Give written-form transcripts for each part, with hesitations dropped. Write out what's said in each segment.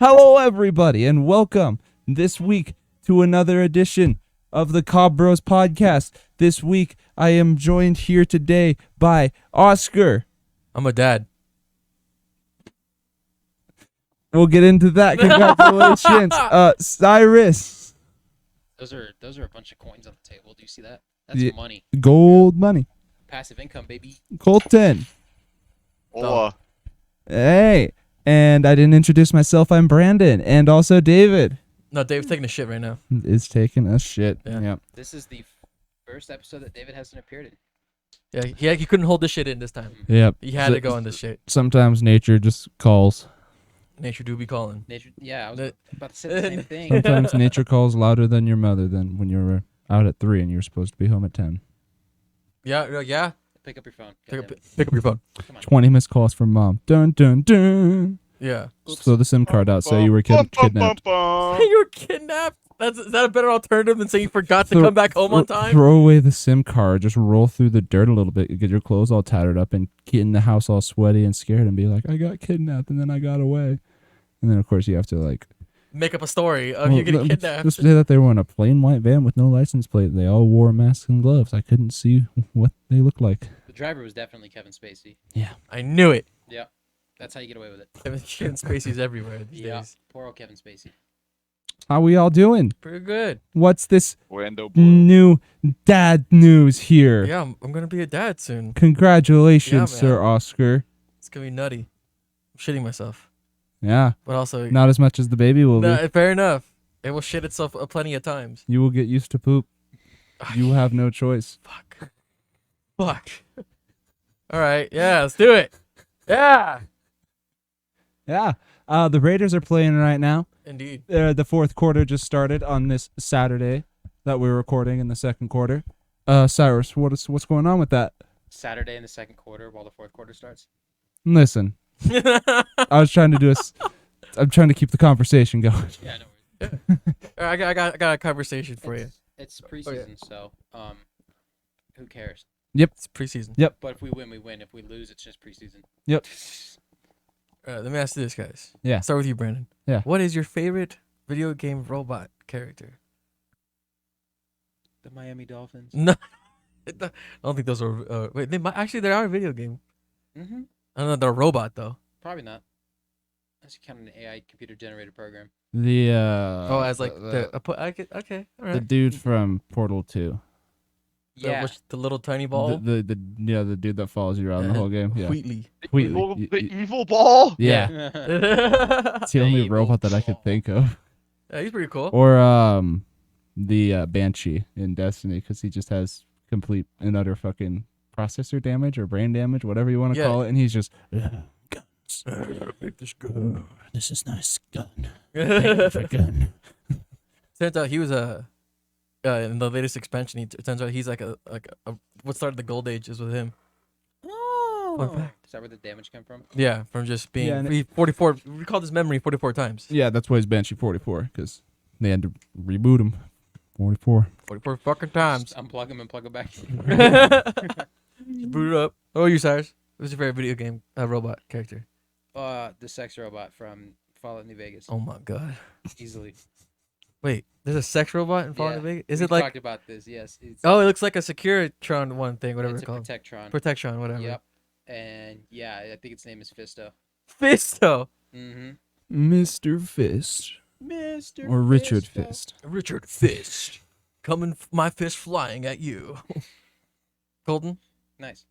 Hello, everybody, and welcome this week to another edition of the Cobb Bros podcast. This week, I am joined here today by Oscar. I'm a dad. We'll get into that. Congratulations, Cyrus. Those are a bunch of coins on the table. Do you see that? That's money. Gold money. Passive income, baby. Colton. Hola. Hey. And I didn't introduce myself. I'm Brandon. And also David. No, Dave's taking a shit right now. Is taking a shit. Yeah. Yep. This is the first episode that David hasn't appeared in. Yeah, he couldn't hold this shit in this time. Yep. He had to go on this shit. Sometimes nature just calls. Nature do be calling. Nature, yeah, I was about to say the same thing. Sometimes nature calls louder than your mother than when you're out at 3 and you're supposed to be home at 10. Yeah. Pick up your phone. Pick up your phone. Come on. 20 missed calls from mom. Dun, dun, dun. Yeah. Throw the SIM card out. Say you were kidnapped. You were kidnapped? Is that a better alternative than saying you forgot to come back home on time? Throw away the SIM card. Just roll through the dirt a little bit. Get your clothes all tattered up and get in the house all sweaty and scared and be like, I got kidnapped and then I got away. And then, of course, you have to like... Make up a story of you getting kidnapped. Just say that they were in a plain white van with no license plate. They all wore masks and gloves. I couldn't see what they looked like. The driver was definitely Kevin Spacey. Yeah. I knew it. Yeah. That's how you get away with it. Kevin Spacey's everywhere these days. Poor old Kevin Spacey. How we all doing? Pretty good. What's this Wando new dad news here? Yeah, I'm going to be a dad soon. Congratulations, Yeah, Sir Oscar. It's going to be nutty. I'm shitting myself. Yeah. But also... Not as much as the baby will be. Fair enough. It will shit itself plenty of times. You will get used to poop. You have no choice. Fuck. All right. Yeah, let's do it. Yeah. Yeah. The Raiders are playing right now. Indeed. The fourth quarter just started on this Saturday that we're recording in the second quarter. Cyrus, what's going on with that? Saturday in the second quarter while the fourth quarter starts. Listen, I was trying to do I'm trying to keep the conversation going. Yeah, no worries. I got a conversation for you. It's preseason, so who cares? It's preseason. Yep. But if we win, we win. If we lose, it's just preseason. Yep. Let me ask you this, guys. Yeah. Start with you, Brandon. Yeah. What is your favorite video game robot character? The Miami Dolphins. No, I don't think those are. Wait, they are a video game. Mm-hmm. I don't know. They're a robot though. Probably not. That's kind of an AI computer generated program. The as like okay, all right. the dude from Portal 2. Yeah. The little tiny ball. The dude that follows you around the whole game. Yeah. Wheatley. The evil ball? Yeah. Yeah, It's the only robot that I could think of. he's pretty cool. Or the Banshee in Destiny, because he just has complete and utter fucking processor damage or brain damage, whatever you want to call it, and he's just guns. Make this gun. This is nice gun. Gun. Turns out he was in the latest expansion. It turns out he's like a what started the gold age is with him. Oh. Fun fact. Is that where the damage came from? Yeah, from just being Yeah, and he 44. Recall his memory 44 times. Yeah, that's why he's Banshee 44, because they had to reboot him. 44. 44 fucking times. Just unplug him and plug him back. Boot it up. Oh, you Cyrus? What's your favorite video game robot character? The sex robot from Fallout New Vegas. Oh my god. Easily. Wait, there's a sex robot in Fallout New Vegas? Is We've it like talked about this? Yes. Oh, it looks like a Securitron one thing, whatever it's it's called. Protectron. Protectron, whatever. Yep. And yeah, I think its name is Fisto. Fisto. Mm-hmm. Mr. Fist. Mr. Or Richard Fisto. Fist. Richard Fist. Coming, my fist flying at you. Colton? Nice.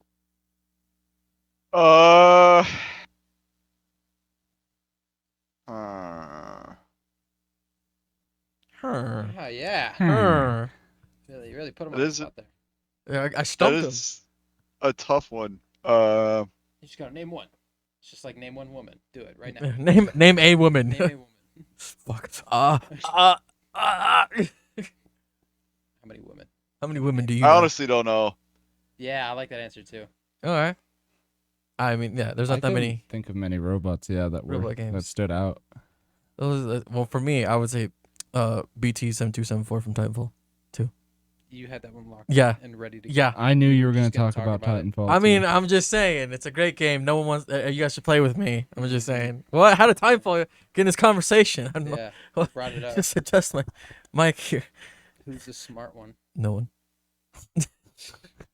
Her. Oh, yeah. Her. Really put him It on the is- spot there. Yeah, I That stumped him. is a tough one. You just gotta name one. It's just like name one woman. Do it right now. Name a woman. Name a woman. Fuck. How many women? How many women do you I know? honestly don't know. Yeah, I like that answer too. All right. I mean, yeah, there's not that many. Think of many robots, that Robot games. that stood out. Those, well, for me, I would say BT 7274 from Titanfall 2. You had that one locked. Yeah. And ready to go. Yeah. I knew you were just going to gonna talk about about it. Titanfall. I mean, too. I'm just saying, it's a great game. No one wants. You guys should play with me. I'm just saying. Well, how did Timefall get in this conversation? I don't know. Yeah. Brought it up. Just adjust my mic here. Who's the smart one? No one.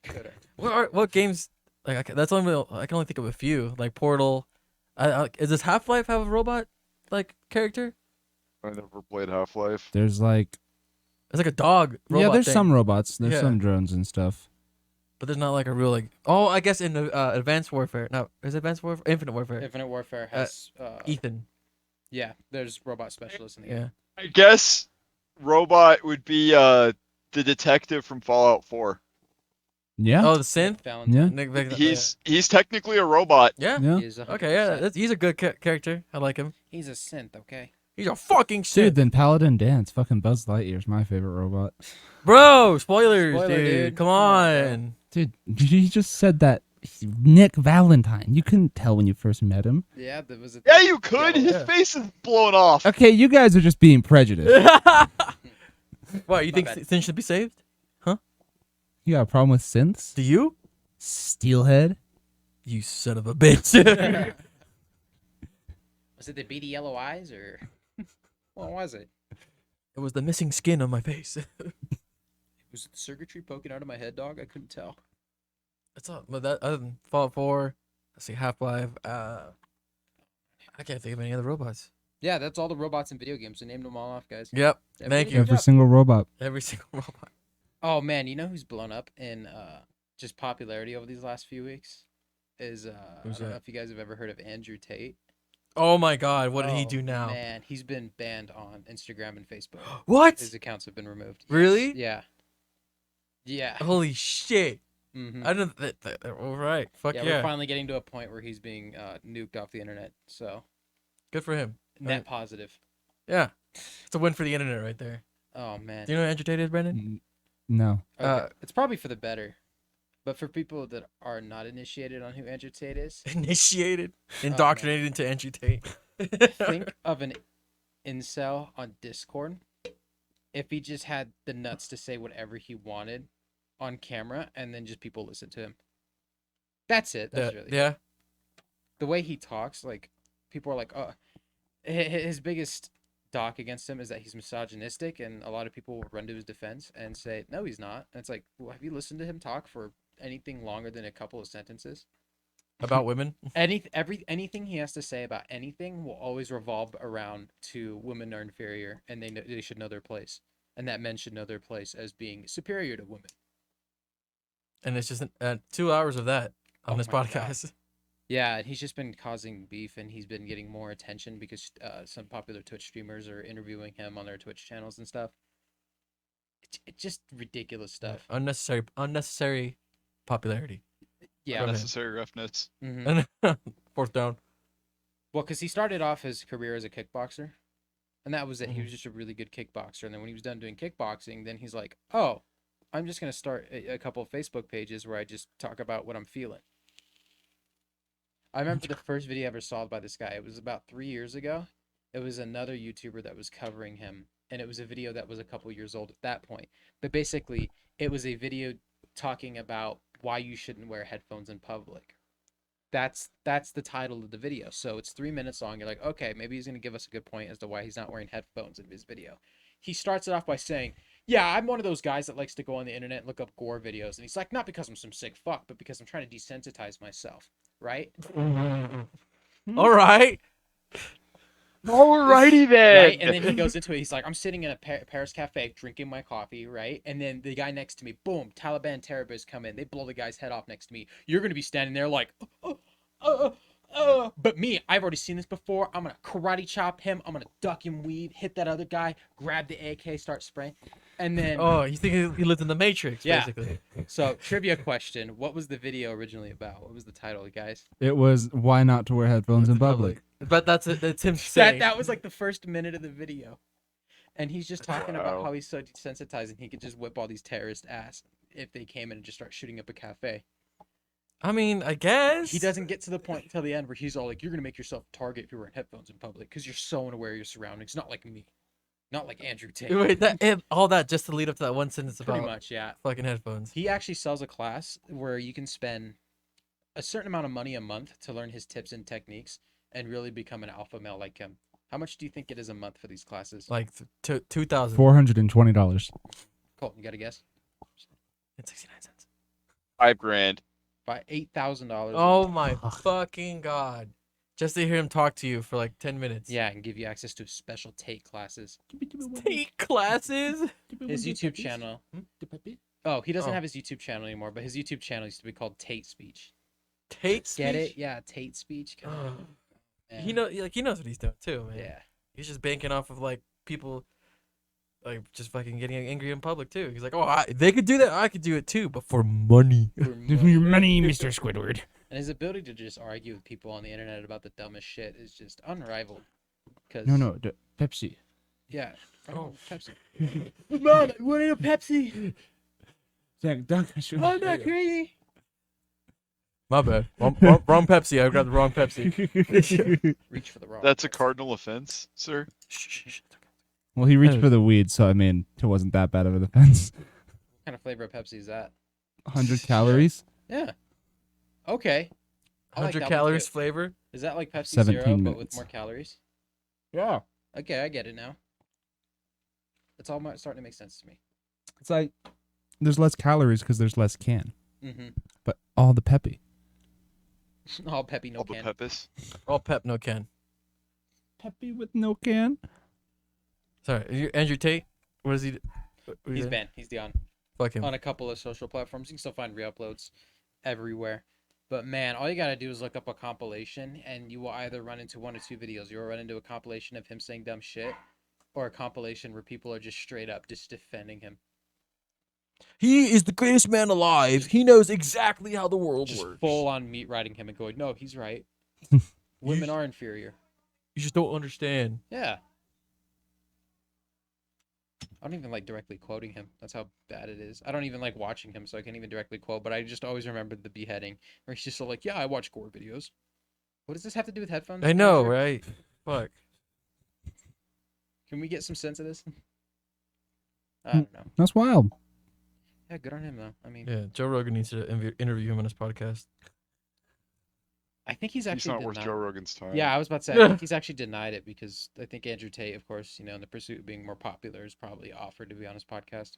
Coulda. What games? Like that's only I can only think of a few. Like Portal. Is this Half-Life have a robot like character? I never played Half-Life. There's like, It's like a dog. Robot yeah, there's thing. some robots. There's Yeah. some drones and stuff. But there's not like a real like. Oh, I guess in Advanced Warfare. No, is it Advanced Warfare? Infinite Warfare. Infinite Warfare has. Ethan. Yeah, there's robot specialists in the game. Yeah. I guess robot would be the detective from Fallout 4. Yeah. Oh, the synth. Valentine. Yeah. Nick Vega- He's technically a robot. Yeah. Yeah. He is 100%. Okay. Yeah. He's a good character. I like him. He's a synth, okay? He's a fucking Dude, shit. then Paladin Dance. Fucking Buzz Lightyear's my favorite robot. Bro, spoilers, Spoiler, dude. dude. Come Come on, on. Dude, you just said that Nick Valentine. You couldn't tell when you first met him. Yeah, there was a. Yeah, you could. Yellow- His Yeah. face is blown off. Okay, you guys are just being prejudiced. What, you My think bad. Sin should be saved? You got a problem with synths? Do you? Steelhead? You son of a bitch. Was it the beady yellow eyes or? What was it? It was the missing skin on my face. Was it the circuitry poking out of my head, dog? I couldn't tell. That's all. But that other than Fallout 4, let's see, Half-Life. I can't think of any other robots. Yeah, that's all the robots in video games. I named them all off, guys. Yep. Yeah, Thank pretty you. good Every job. single robot. Every single robot. Oh man, you know who's blown up in just popularity over these last few weeks? Is I Who's don't know that? if you guys have ever heard of Andrew Tate. Oh my God! What did he Oh, do now? Man, he's been banned on Instagram and Facebook. What? His accounts have been removed. Really? Yeah. Yeah. Holy shit! hmm I didn't. All right. Fuck yeah, yeah. we're finally getting to a point where he's being nuked off the internet. So Good for him. net positive. Yeah. It's a win for the internet right there. Oh man. Do you know who Andrew Tate is, Brendan? No. Okay. It's probably for the better. But for people that are not initiated on who Andrew Tate is, Initiated, man. indoctrinated into Andrew Tate. think of an incel on Discord if he just had the nuts to say whatever he wanted on camera and then just people listen to him. That's it. That's really Yeah. the way he talks. Like people are like, oh, his biggest dock against him is that he's misogynistic, and a lot of people will run to his defense and say, no, he's not. And it's like, well, have you listened to him talk for anything longer than a couple of sentences? About women. Anything he has to say about anything will always revolve around to women are inferior and they should know their place, and that men should know their place as being superior to women. And it's just 2 hours of that on Oh this my God. podcast. Yeah, and he's just been causing beef, and he's been getting more attention because some popular Twitch streamers are interviewing him on their Twitch channels and stuff. It's just ridiculous stuff. Unnecessary popularity. Yeah. Go ahead. Unnecessary roughness. hmm Fourth down. Well, because he started off his career as a kickboxer, and that was it. He Mhm. was just a really good kickboxer, and then when he was done doing kickboxing, then he's like, "Oh, I'm just gonna start a couple of Facebook pages where I just talk about what I'm feeling." I remember the first video I ever saw by this guy. It was about 3 years ago. It was another YouTuber that was covering him, and it was a video that was a couple years old at that point. But basically, it was a video talking about why you shouldn't wear headphones in public. That's the title of the video. So it's 3 minutes long. You're like, okay, maybe he's gonna give us a good point as to why he's not wearing headphones in his video. He starts it off by saying, "Yeah, I'm one of those guys that likes to go on the internet and look up gore videos." And he's like, "Not because I'm some sick fuck, but because I'm trying to desensitize myself." Right? All right. Alrighty then. Right? And then he goes into it. He's like, "I'm sitting in a Paris cafe drinking my coffee, right? And then the guy next to me, boom, Taliban terrorists come in. They blow the guy's head off next to me. You're going to be standing there like, but me, I've already seen this before. I'm going to karate chop him. I'm going to duck and weave, hit that other guy, grab the AK, start spraying." And then, Oh, you think he lived in the Matrix, Yeah. basically. so trivia question. What was the video originally about? What was the title, guys? It was why not to wear headphones in public. But that's him saying. That was like the first minute of the video. And he's just talking about Wow. how he's so desensitized and he could just whip all these terrorist ass if they came in and just start shooting up a cafe. I mean, I guess. He doesn't get to the point until the end where he's all like, "You're going to make yourself a target if you're wearing headphones in public because you're so unaware of your surroundings, not like me." Not like Andrew Tate. Wait, all that just to lead up to that one sentence Pretty about much, yeah. fucking headphones. He actually sells a class where you can spend a certain amount of money a month to learn his tips and techniques and really become an alpha male like him. How much do you think it is a month for these classes? Like 2,000. $420. Colt, you got to guess? And 69 cents. $5,000. By $8,000. Oh my fucking god! Just to hear him talk to you for like 10 minutes. Yeah, and give you access to special Tate classes. Take classes. His YouTube channel. Oh, he doesn't have his YouTube channel anymore, but his YouTube channel used to be called Tate Speech. Tate Get speech? it? Yeah, Tate Speech. Come on. He knows what he's doing too, man. Yeah. He's just banking off of like people, like just fucking getting angry in public too. He's like, oh, they could do that, I could do it too, but for money. Give me your money, Mr. Squidward. And his ability to just argue with people on the internet about the dumbest shit is just unrivaled. No, Pepsi. Yeah. Oh. Pepsi. Mom, I wanted a Pepsi. Zach, Doug, I'm not crazy. My bad. Wrong Pepsi. I grabbed the wrong Pepsi. Reach for the wrong. That's a cardinal offense, sir. Well, he reached for the weed, so I mean, it wasn't that bad of an offense. What kind of flavor of Pepsi is that? 100 calories. Yeah. Okay. I like 100 that one calories too. flavor. Is that like Pepsi 17 Zero, but with minutes. more calories? Yeah. Okay, I get it now. It's all starting to make sense to me. It's like there's less calories because there's less can, Mm-hmm. but all the peppy. All peppy, no All the can. pepis. All pep, no can. Peppy with no can. Sorry, Andrew Tate. What is he? He's banned. He's on Fuck him. on a couple of social platforms. You can still find re-uploads everywhere. But man, all you gotta do is look up a compilation, and you will either run into one or two videos. You will run into a compilation of him saying dumb shit, or a compilation where people are just straight up just defending him. He is the greatest man alive. He knows exactly how the world Just works. full on meat riding him and going, no, he's right. Women are inferior. You just don't understand. Yeah. I don't even like directly quoting him. That's how bad it is. I don't even like watching him, so I can't even directly quote, but I just always remember the beheading where he's just so like, yeah, I watch gore videos. What does this have to do with headphones? I know, Andrew? right? Fuck. Can we get some sense of this? I don't know. That's wild. Yeah, good on him, though. I mean, Yeah, Joe Rogan needs to interview him on his podcast. I think he's He's actually not worth denied. Joe Rogan's time. Yeah, I was about to say, I think he's actually denied it because I think Andrew Tate, of course, in the pursuit of being more popular, is probably offered to be on his podcast.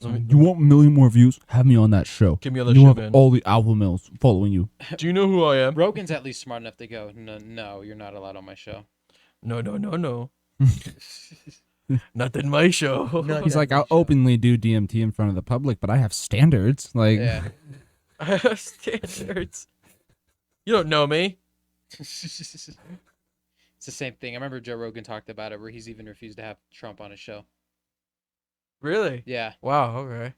You want a million more views? Have me on that show. Give me on that You show, have man. all the alpha males following you. Do you know who I am? Rogan's at least smart enough to go, no, you're not allowed on my show. No. Not in my show. No. He's like, I'll openly do DMT in front of the public, but I have standards. Like, Yeah. I have standards. You don't know me. It's the same thing. I remember Joe Rogan talked about it where he's even refused to have Trump on his show. Really? Yeah. Wow, okay.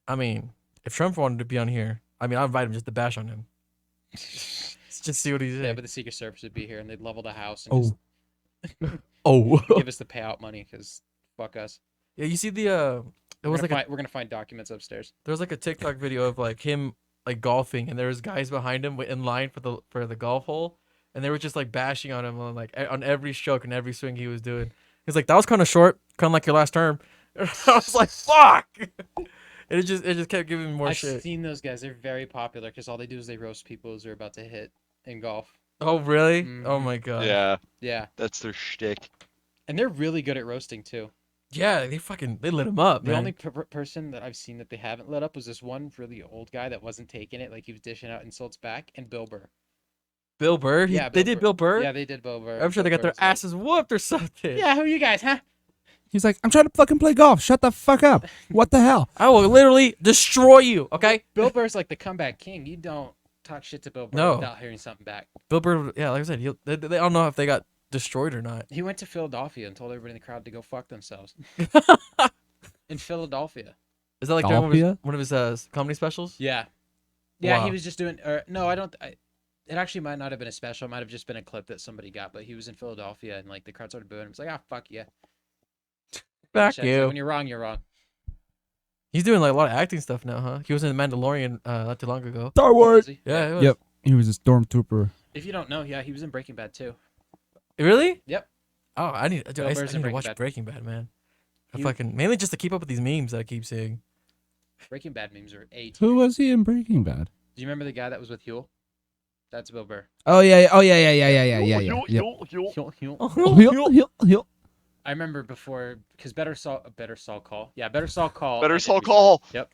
I mean, if Trump wanted to be on here, I'd invite him just to bash on him. Just see what he's Yeah, saying. but the Secret Service would be here and they'd level the house and just Oh. give us the payout money because fuck us. Yeah, you see the We're gonna find documents upstairs. there was like a TikTok video of like him like golfing, and there was guys behind him in line for the golf hole, and they were just like bashing on him on like on every stroke and every swing he was doing. He's like, that was kind of short, kind of like your last term. I was like, fuck. And it just kept giving me more I've shit. seen those guys. They're very popular because all they do is they roast people as they're about to hit in golf. Oh really? Mhm. Oh my god. Yeah, Yeah, that's their shtick. and they're really good at roasting too. Yeah, they lit him up, The man. only person that I've seen that they haven't lit up was this one really old guy that wasn't taking it, like he was dishing out insults back, and Bill Burr. Bill Burr. Yeah, They Bill did Burr. Bill Burr. Yeah, they did Bill Burr. I'm sure they Bill got their Burr was like, asses whooped or something. Yeah, who are you guys, huh? he's like, I'm trying to fucking play golf. Shut the fuck up. What the hell? I will literally destroy you. Okay. Bill Burr's like the comeback king. You don't talk shit to Bill Burr No. without hearing something back. Bill Burr. Yeah, like I said, they don't know if they got destroyed or not. He went to Philadelphia and told everybody in the crowd to go fuck themselves. In Philadelphia. Is that like during Golfia? one of his comedy specials? Yeah. Yeah, Wow. he was just doing. No, I don't. It actually might not have been a special. It might have just been a clip that somebody got. But he was in Philadelphia and like the crowd started booing him. It's like, fuck yeah. Back Shit, it's like, you. when you're wrong, you're wrong. He's doing like a lot of acting stuff now, huh? He was in The Mandalorian not too long ago. Star Oh, Wars. is he? Yeah. It was. Yep. He was a stormtrooper. If you don't know, yeah, he was in Breaking Bad too. Really? Yep. Oh, I need. Dude, Bill I Burr's need in to Breaking watch Bad. Breaking Bad, man. He- Mainly just to keep up with these memes that I keep seeing. Breaking Bad memes are A tier. Who was he in Breaking Bad? Do you remember the guy that was with Huel? That's Bill Burr. Oh yeah. Oh yeah. Yo. I remember before because Better Saul Call. Yeah, Better Saul Call. Better ended Saul recently. Call. Yep.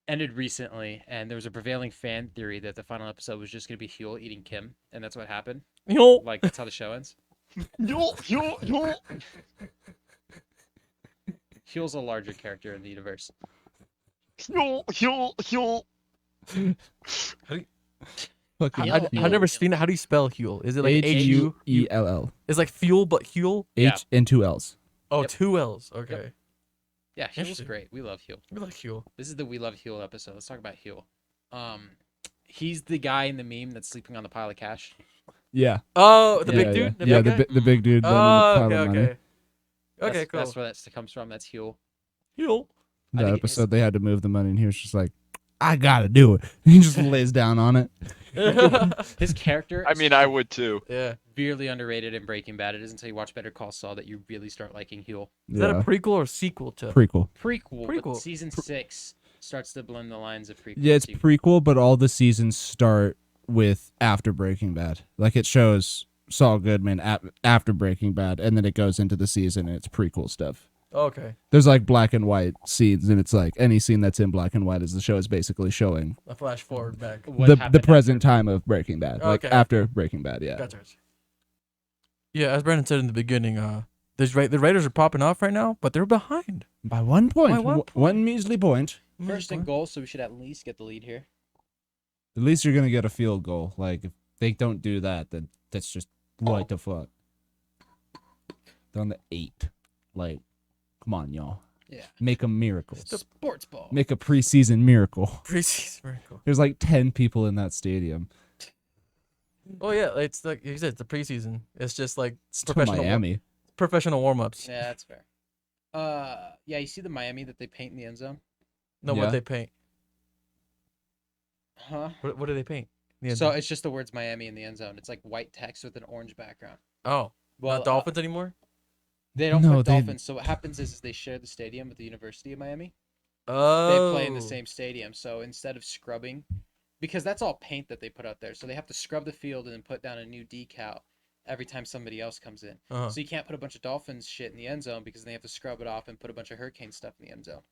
Ended recently, and there was a prevailing fan theory that the final episode was just gonna be Huel eating Kim, and that's what happened. Like that's how the show ends. Yo. Huel's a larger character in the universe. Yo. Fucking I've never seen it. How do you spell Huel? Is it like Huell. It's like fuel, but Huel. Yeah. H and 2 L's. Oh, Yep. 2 L's. Okay. Yeah, Huel's Interesting. great. We love Huel. We like Huel. This is the We Love Huel episode. Let's talk about Huel. He's the guy in the meme that's sleeping on the pile of cash. Yeah. Oh, the Yeah, big dude. The Yeah, big guy? the big dude. Oh, pile okay, of money. okay. Okay, That's, cool. That's where that comes from. That's Huel. Huel. I That think episode, they had to move the money, and he was just like, "I gotta do it." He just lays down on it. His character. I is mean, I would too. Yeah. severely underrated in Breaking Bad. It isn't until you watch Better Call Saul that you really start liking Huel. Is that a prequel or sequel to? prequel? Prequel. But Prequel. season 6 starts to blend the lines of prequel. Yeah, it's and sequel. prequel, but all the seasons start with after Breaking Bad. Like it shows Saul Goodman after Breaking Bad, and then it goes into the season and it's prequel stuff. Okay. There's like black and white scenes, and it's like any scene that's in black and white is the show is basically showing A flash forward back. What the happened present after- time of Breaking Bad, like Okay. after Breaking Bad. Yeah. Gotcha. Yeah, as Brandon said in the beginning, the Raiders are popping off right now, but they're behind. By 1 point, By 1 point. one measly point. First and goal, so we should at least get the lead here. At least you're gonna get a field goal. Like if they don't do that, then that's just what the fuck. They're on the 8. Like, come on, y'all. Yeah. Make a miracle. Sports ball. Make a preseason miracle. Preseason miracle. There's like 10 people in that stadium. Oh yeah, it's like you said, it's the preseason. It's just like It's to professional Miami. professional warm ups. Yeah, that's fair. Yeah, you see the Miami that they paint in the end zone? No, Yeah. what they paint? Huh? What do they paint? The end So zone? it's just the words Miami in the end zone. It's like white text with an orange background. Oh, Well, not Dolphins anymore. they don't No, put they- Dolphins. So what happens is they share the stadium with the University of Miami. They Oh, play in the same stadium. So instead of scrubbing, because that's all paint that they put out there, so they have to scrub the field and then put down a new decal every time somebody else comes in. Uh-huh. So you can't put a bunch of Dolphins shit in the end zone because they have to scrub it off and put a bunch of Hurricane stuff in the end zone,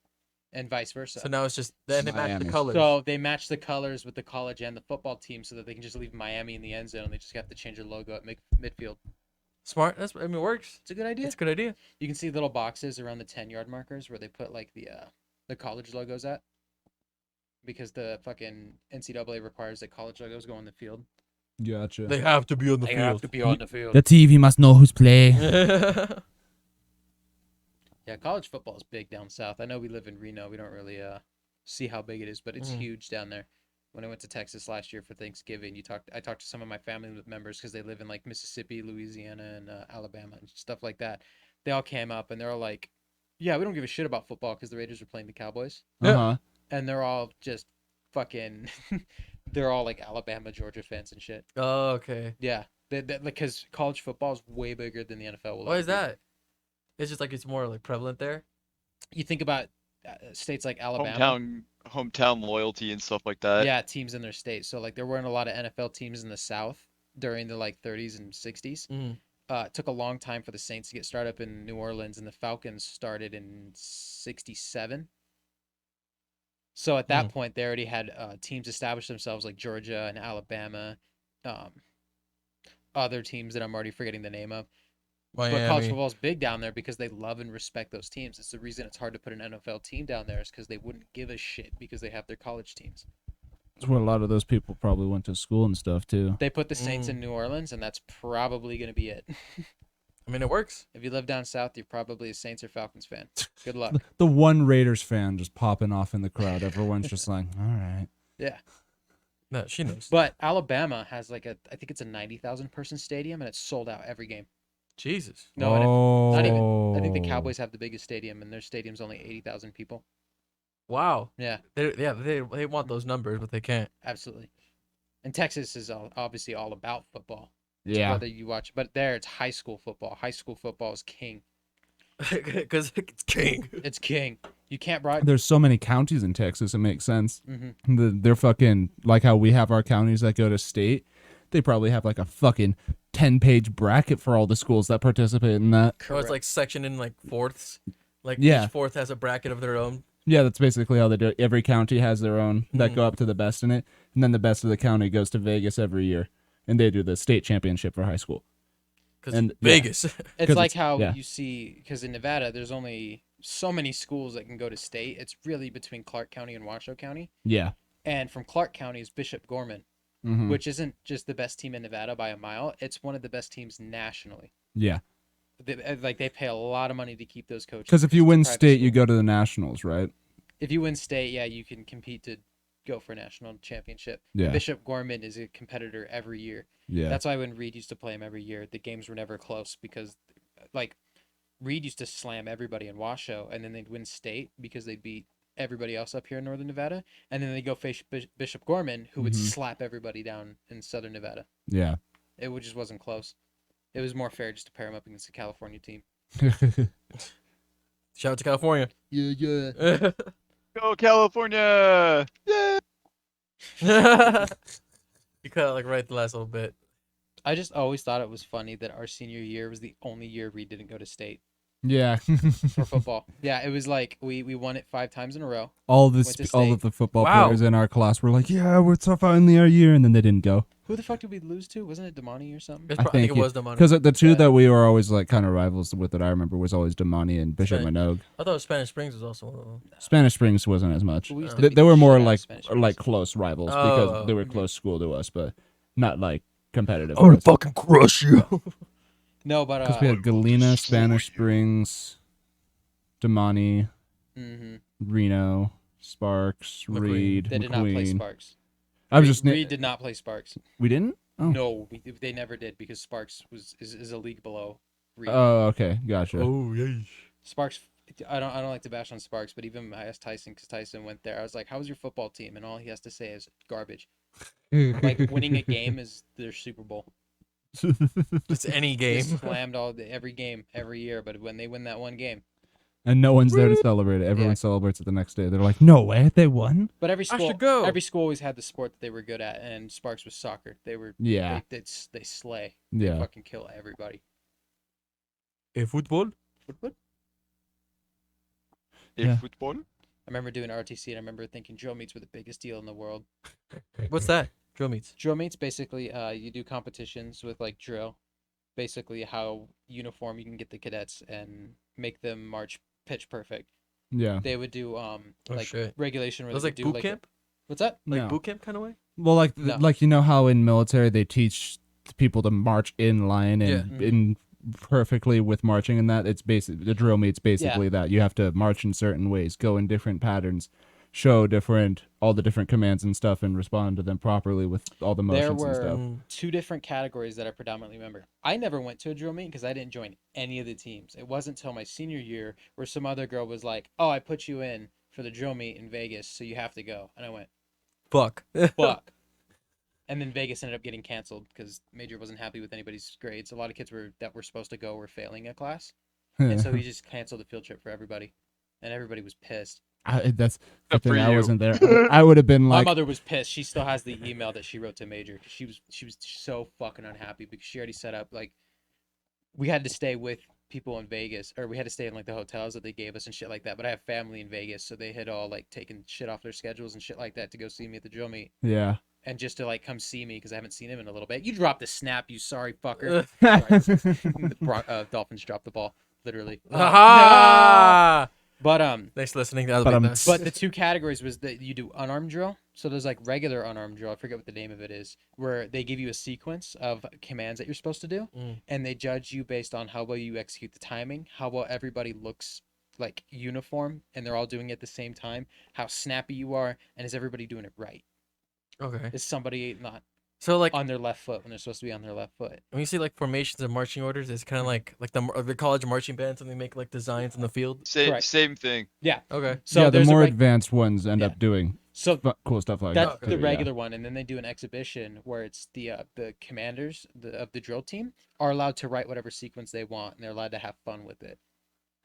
and vice versa. So now it's just then they match the Miami. colors. So they match the colors with the college and the football team so that they can just leave Miami in the end zone. They just have to change their logo at midfield. Smart. That's it works. It's a good idea. It's a good idea. You can see little boxes around the 10-yard markers where they put like the college logos at, because the fucking NCAA requires that college logos go on the field. Gotcha. They have to be on the They field. have to be on the field. The TV must know who's playing. Yeah, college football is big down south. I know we live in Reno. We don't really see how big it is, but it's Mhm. huge down there. When I went to Texas last year for Thanksgiving, I talked to some of my family members because they live in like Mississippi, Louisiana, and Alabama and stuff like that. They all came up and they're all like, "Yeah, we don't give a shit about football because the Raiders are playing the Cowboys," Uh-huh. and they're all just fucking, they're all like Alabama, Georgia fans and shit. Oh, okay. Yeah, because college football is way bigger than the NFL will. Why ever is be. that? It's just like it's more like prevalent there. You think about states like Alabama. Hometown loyalty and stuff like that. Yeah, teams in their state. So like there weren't a lot of NFL teams in the South during the like 30s and 60s. Mm. It took a long time for the Saints to get started up in New Orleans, and the Falcons started in 67. So at that point, they already had teams establish themselves like Georgia and Alabama, other teams that I'm already forgetting the name of. But college Miami. football is big down there because they love and respect those teams. It's the reason it's hard to put an NFL team down there is because they wouldn't give a shit because they have their college teams. That's where a lot of those people probably went to school and stuff too. They put the Saints in New Orleans, and that's probably going to be it. I mean, it works. If you live down south, you're probably a Saints or Falcons fan. Good luck. The one Raiders fan just popping off in the crowd. Everyone's just like, all right. Yeah. No, she knows. But Alabama has like I think it's a 90,000 person stadium, and it's sold out every game. Jesus. No, and not even. I think the Oh. Cowboys have the biggest stadium, and their stadium's only 80,000 people. Wow. Yeah, They want those numbers, but they can't. absolutely. And Texas is obviously all about football. Yeah. whether you watch. But there, it's high school football. High school football is king. Because it's king. It's king. You can't broad. There's so many counties in Texas. It makes sense. Mm-hmm. They're fucking like how we have our counties that go to state. They probably have like a fucking 10-page bracket for all the schools that participate in that. Oh, it's like sectioned in like fourths. Like Yeah. each fourth has a bracket of their own. Yeah, that's basically how they do it. Every county has their own that go up to the best in it, and then the best of the county goes to Vegas every year, and they do the state championship for high school. Because And Vegas. It's like it's- how yeah. you see, because in Nevada, there's only so many schools that can go to state. It's really between Clark County and Washoe County. Yeah. And from Clark County is Bishop Gorman, Mhm. which isn't just the best team in Nevada by a mile. It's one of the best teams nationally. Yeah. They pay a lot of money to keep those coaches. Because if you it's a win private state, you school. go to the nationals, right? If you win state, yeah, you can compete to go for a national championship. Yeah. Bishop Gorman is a competitor every year. Yeah. That's why when Reed used to play him every year, the games were never close because, like, Reed used to slam everybody in Washoe, and then they'd win state because they beat everybody else up here in Northern Nevada, and then they go face Bishop Gorman, who would Mhm. slap everybody down in Southern Nevada. Yeah. Just wasn't close. It was more fair just to pair him up against a California team. Shout out to California. Yeah. Go California! Yeah. You cut it like right the last little bit. I just always thought it was funny that our senior year was the only year Reed didn't go to state Yeah. for football. Yeah, it was like we won it 5 times in a row. all Went to all state. of the football Wow. players in our class were like, "Yeah, we're so finally our year," and then they didn't go. Who the fuck did we lose to? Wasn't it Damani or something? I I think think it was the money. Because the two Yeah. that we were always like kind of rivals with that I remember was always Damani and Bishop Right. Minogue. I thought Spanish Springs was also one of them. Spanish Springs wasn't as much. We used to They, beat they the were more shit out of like Spanish Springs. close rivals Oh. because they were close school to us, but not like competitive. I would fucking crush you. No, but Because we had Galena, Spanish Springs, Damani, mhm. Reno, Sparks, McQueen. Reed, They did not play McQueen. Sparks. I was Reed, just Reed did not play Sparks. we didn't. Oh. No, they never did because Sparks is a league below Reed. Oh, okay, gotcha. Oh, yeah. Sparks. I don't like to bash on Sparks, but even I asked Tyson because Tyson went there. I was like, "How's your football team?" And all he has to say is garbage. Like winning a game is their Super Bowl. It's any They game. slammed every game every year, but when they win that one game, And no one's there to celebrate it. Everyone celebrates it the next day. They're like, "No way, they won." but every I school should go. every school always had the sport that they were good at, and Sparks was soccer. They were Yeah, they slay. They yeah. fucking kill everybody. Football? Yeah. Football? I remember doing RTC, and I remember thinking drill meets were the biggest deal in the world. What's that? Drill meets. Drill meets basically, you do competitions with like drill, basically how uniform you can get the cadets and make them march pitch perfect. Yeah. They would do like shit. regulation. Where It was they like would do, boot camp? What's that? Like No. boot camp kind of way? Well, like No. like you know how in military they teach people to march in line and Yeah. in perfectly with marching and that. It's basic. The drill meets basically that you have to march in certain ways, go in different patterns, show all the different commands and stuff, and respond to them properly with all the There motions and were stuff. 2 different categories that I predominantly remember. I never went to a drill meet because I didn't join any of the teams. It wasn't until my senior year where some other girl was like, "Oh, I put you in for the drill meet in Vegas, so you have to go." And I went, Fuck. "Fuck." And then Vegas ended up getting canceled because Major wasn't happy with anybody's grades. A lot of kids that were supposed to go were failing a class, and so he just canceled the field trip for everybody, and everybody was pissed. That's the Except for thing. I you. wasn't there. I would have been My like, mother was pissed. She still has the email that she wrote to Major because she was so fucking unhappy because she already set up like we had to stay with people in Vegas, or we had to stay in like the hotels that they gave us and shit like that. But I have family in Vegas, so they had all like taken shit off their schedules and shit like that to go see me at the drill meet. yeah. And just to like come see me because I haven't seen him in a little bit. You dropped the snap, you sorry fucker. The Dolphins dropped the ball, literally. Aha! But Thanks for listening. That was big nuts. but the 2 categories was that you do unarmed drill. So there's like regular unarmed drill. I forget what the name of it is, where they give you a sequence of commands that you're supposed to do, and they judge you based on how well you execute the timing, how well everybody looks like uniform, and they're all doing it at the same time, how snappy you are, and is everybody doing it right? Okay. Is somebody not So like on their left foot when they're supposed to be on their left foot. when you see like formations and marching orders, it's kind of like the college marching bands when they make like designs in the field. Correct. Same thing. Yeah. Okay. So yeah, the there's more a advanced ones end Yeah. up doing so cool stuff like that's that. Okay. the too, regular one, and then they do an exhibition where it's the commanders of the drill team are allowed to write whatever sequence they want, and they're allowed to have fun with it.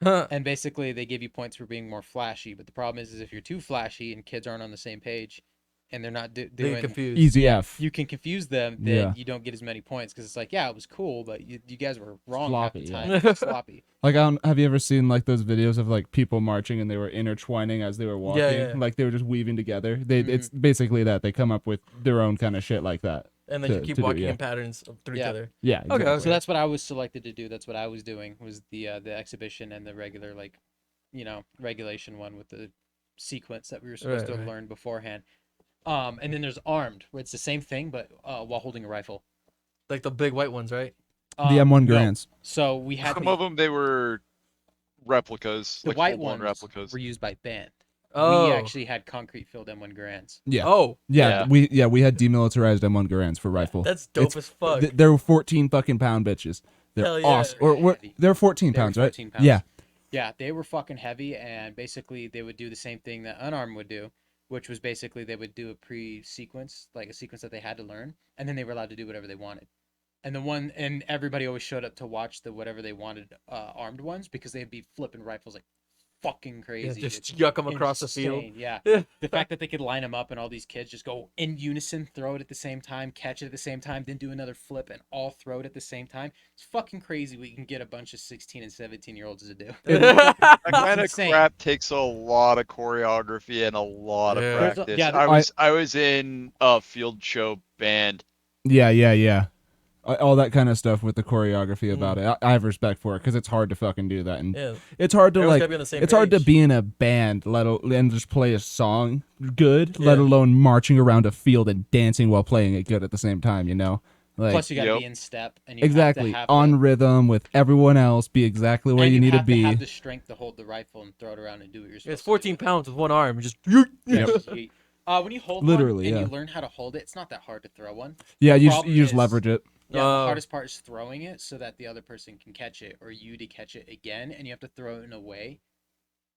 Huh. And basically, they give you points for being more flashy. But the problem is if you're too flashy and kids aren't on the same page, and they're not They get doing, confused. Easy F. you can confuse them. Then Yeah. you don't get as many points because it's like, yeah, it was cool, but you guys were wrong Sloppy, half yeah. the time. Sloppy. Like, have you ever seen like those videos of like people marching and they were intertwining as they were walking? yeah. Like they were just weaving together. They Mhm. It's basically that they come up with their own kind of shit like that. And then to- you keep to do, walking yeah. in patterns through each Yeah. other. Yeah. Okay, Exactly. So that's what I was selected to do. That's what I was doing was the exhibition and the regular regulation one with the sequence that we were supposed to Right. learn beforehand. And then there's armed, where it's the same thing but while holding a rifle. Like the big white ones, right? The M1 no. Grants. So we had Some of them they were replicas, the like white full-blown ones replicas. were used by band. Oh. We actually had concrete filled M1 Grands. Yeah. Oh. Yeah. We had demilitarized M1 Garants for rifle. That's dope It's- as fuck. They're 14 fucking pound bitches. They're Hell yeah. awesome. Heavy. They're 14 They were pounds, right? 14 pounds. Yeah. Yeah, they were fucking heavy, and basically they would do the same thing that unarmed would do, which was basically they would do a pre-sequence, like a sequence that they had to learn, and then they were allowed to do whatever they wanted. And everybody always showed up to watch the whatever they wanted armed ones because they'd be flipping rifles like fucking Yeah, crazy. just It's yuck them across the field. insane, Yeah. The fact that they could line them up and all these kids just go in unison, throw it at the same time, catch it at the same time, then do another flip and all throw it at the same time. It's fucking crazy what you can get a bunch of 16 and 17-year-olds to do. That kind of insane. crap takes a lot of choreography and a lot of Yeah. There's a- practice. yeah, I was in a field show band. Yeah. All that kind of stuff with the choreography about it. I have respect for it because it's hard to fucking do that, and Yeah. it's hard to Everyone's like. gotta be on the same It's hard to page. be in a band, and just play a song good, let Yeah. alone marching around a field and dancing while playing it good at the same time. You know, like Plus, you got to Yep. be in step, and you exactly have to have on the, rhythm with everyone else. Be exactly where and you need to have be. have the strength to hold the rifle and throw it around and do what you're supposed It's to 14 do. pounds with one arm. Just Yeah, Yep. yeet. When you hold Literally, one and yeah. you learn how to hold it, it's not that hard to throw one. Yeah, The you just problem is- leverage it. Yeah, Oh. the hardest part is throwing it so that the other person can catch it or you to catch it again, and you have to throw it in a way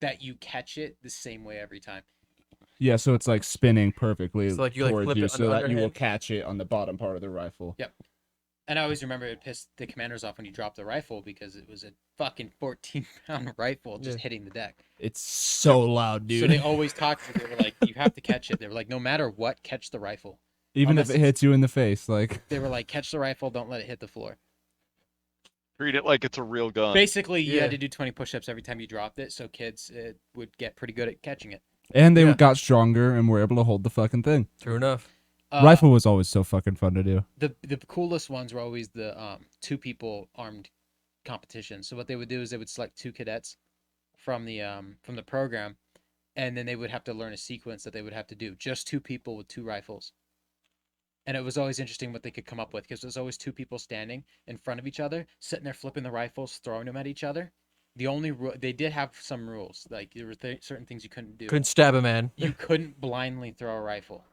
that you catch it the same way every time. Yeah, so it's like spinning perfectly So, like, you, like, towards flip you, it on so the that you will underhand? catch it on the bottom part of the rifle. Yep. And I always remember it pissed the commanders off when you dropped the rifle because it was a fucking 14-pound rifle just Yeah. hitting the deck. It's so loud, dude. So they always talked to me. They were like, you have to catch it. They were like, no matter what, catch the rifle. Even if unless it it's- hits you in the face, like They were like, catch the rifle, don't let it hit the floor. Treat it like it's a real gun. Basically, you Yeah. had to do 20 push-ups every time you dropped it, so kids would get pretty good at catching it. and they Yeah. got stronger and were able to hold the fucking thing. True enough. Rifle was always so fucking fun to do. The coolest ones were always the two people armed competitions. So what they would do is they would select two cadets from the program, and then they would have to learn a sequence that they would have to do. Just two people with two rifles. And it was always interesting what they could come up with because there's always two people standing in front of each other, sitting there flipping the rifles, throwing them at each other. The only they did have some rules, like there were certain things you couldn't do. Couldn't stab a man. You couldn't blindly throw a rifle.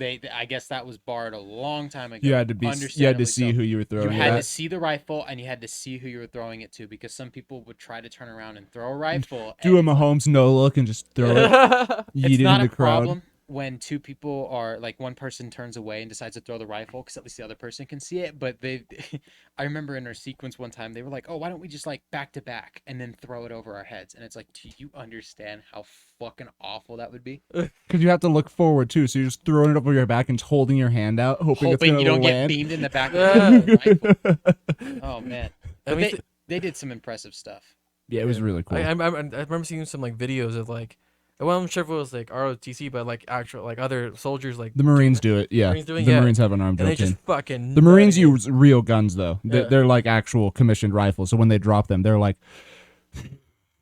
I guess that was barred a long time ago. You had to be. You had to understandably see so. who you were You throwing had it to at. see the rifle and you had to see who you were throwing it to because some people would try to turn around and throw a rifle. Do a and Mahomes no look and just throw it. Yeet it's it in not the a crowd. problem when two people are like one person turns away and decides to throw the rifle because at least the other person can see it. But I remember in our sequence one time they were like, "Oh, why don't we just like back to back and then throw it over our heads?" And it's like, do you understand how fucking awful that would be? Because you have to look forward too, so you're just throwing it over your back and just holding your hand out, hoping it's Hoping gonna you don't get land. beamed in the back. Yeah. Of the rifle. Oh man, I but mean, they did some impressive stuff. Yeah, it was really cool. I remember seeing some like videos of like, well, I'm sure if it was like ROTC, but like actual like other soldiers like The Marines do it, yeah. Marines doing- the yeah. Marines have an armed and they drill just team. fucking. The Marines nutted it. use real guns though. Yeah. They're like actual commissioned rifles. So when they drop them, they're like,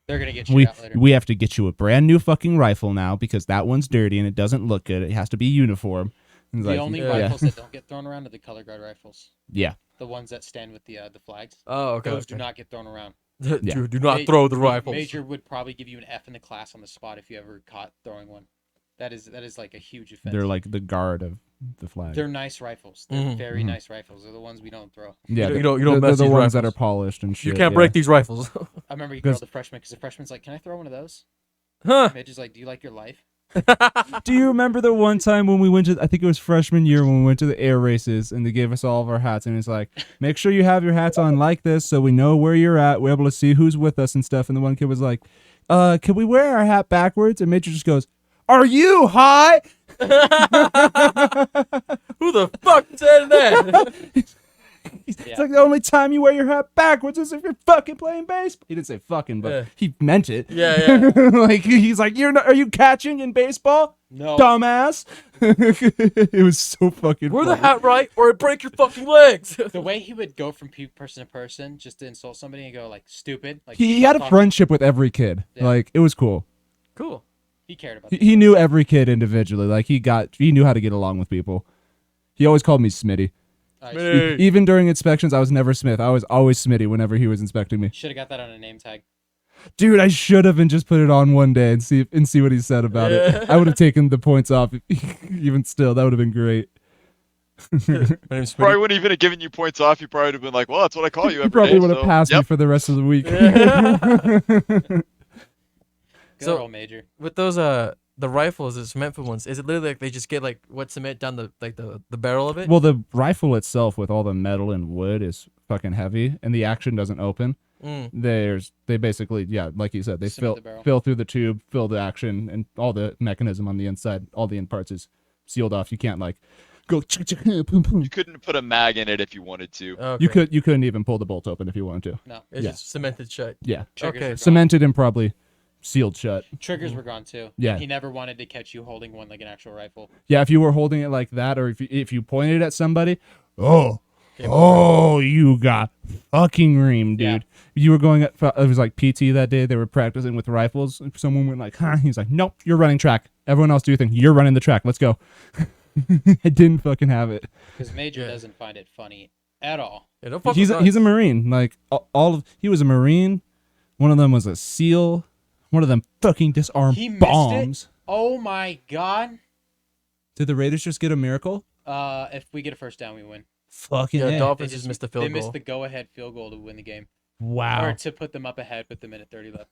They're gonna get you we out later. we have to get you a brand new fucking rifle now because that one's dirty and it doesn't look good. It has to be uniform. And it's The like, only yeah. rifles that don't get thrown around are the color guard rifles. yeah. The ones that stand with the flags. Oh, okay. Those do not get thrown around. Yeah. do not Ma- throw the rifles. Major would probably give you an F in the class on the spot if you ever caught throwing one. That is like a huge offense. They're like the guard of the flag. They're nice rifles. They're very Mhm. nice rifles. They're the ones we don't throw. Yeah, You don't they're mess the these ones that are rifles. polished and shit. You can't yeah. break these rifles. I remember you Because- called the freshman because the freshman's like, "Can I throw one of those?" Huh? Midge is like, "Do you like your life?" Do you remember the one time when we went to, I think it was freshman year, when we went to the air races and they gave us all of our hats and it's like, make sure you have your hats on like this so we know where you're at. We're able to see who's with us and stuff. And the one kid was like, can we wear our hat backwards? And Major just goes, are you high? Who the fuck said that? It's Yeah. like the only time you wear your hat backwards is if you're fucking playing baseball. He didn't say fucking, but Yeah. he meant it. Yeah. Like he's like, are you catching in baseball, No. dumbass? It was so fucking. Wear the funny. hat right, or it break your fucking legs. The way he would go from person to person just to insult somebody and go like stupid. Like He had a talk- friendship with every kid. Yeah. Like it was cool. Cool. He cared about. He knew every kid individually. Like he knew how to get along with people. He always called me Smitty. Hey. Even during inspections, I was never Smith. I was always Smitty whenever he was inspecting me. Should have got that on a name tag. Dude, I should have and just put it on one day and see what he said about Yeah. it. I would have taken the points off. Even still, that would have been great. My name's Probably Smitty. wouldn't even have given you points off. You probably would have been like, well, that's what I call you He every probably day, would have so, passed me yep. for the rest of the week. Good So- old Major. With those the rifles, the cement food ones, is it literally like they just get like what cement down the barrel of it? Well, the rifle itself with all the metal and wood is fucking heavy, and the action doesn't open. Mm. They basically, yeah, like you said, they Cement the barrel. fill through the tube, fill the action, and all the mechanism on the inside, all the end parts is sealed off. You can't like go boom, boom. You couldn't put a mag in it if you wanted to. Okay. You couldn't even pull the bolt open if you wanted to. No. It's yeah. just cemented shut. Yeah, Triggers Okay. were gone. cemented and probably sealed shut. Triggers were gone too. Yeah. He never wanted to catch you holding one like an actual rifle. Yeah, if you were holding it like that, or if you pointed at somebody, oh, Game you got fucking reamed, dude. Yeah. You were going at, it was like PT that day. They were practicing with rifles. Someone went like, huh? He's like, nope, you're running track. Everyone else do your thing. You're running the track. Let's go. I didn't fucking have it. Because Major Yeah. doesn't find it funny at all. Yeah, don't fuck He's with he's a guns. Marine. Like he was a Marine. One of them was a SEAL. One of them fucking disarmed He missed bombs. Oh my god. Did the Raiders just get a miracle? If we get a first down, we win. Fucking Yeah, A. They Dolphins just missed the field They goal. missed the go-ahead field goal to win the game, Wow. or to put them up ahead with the minute 30 left.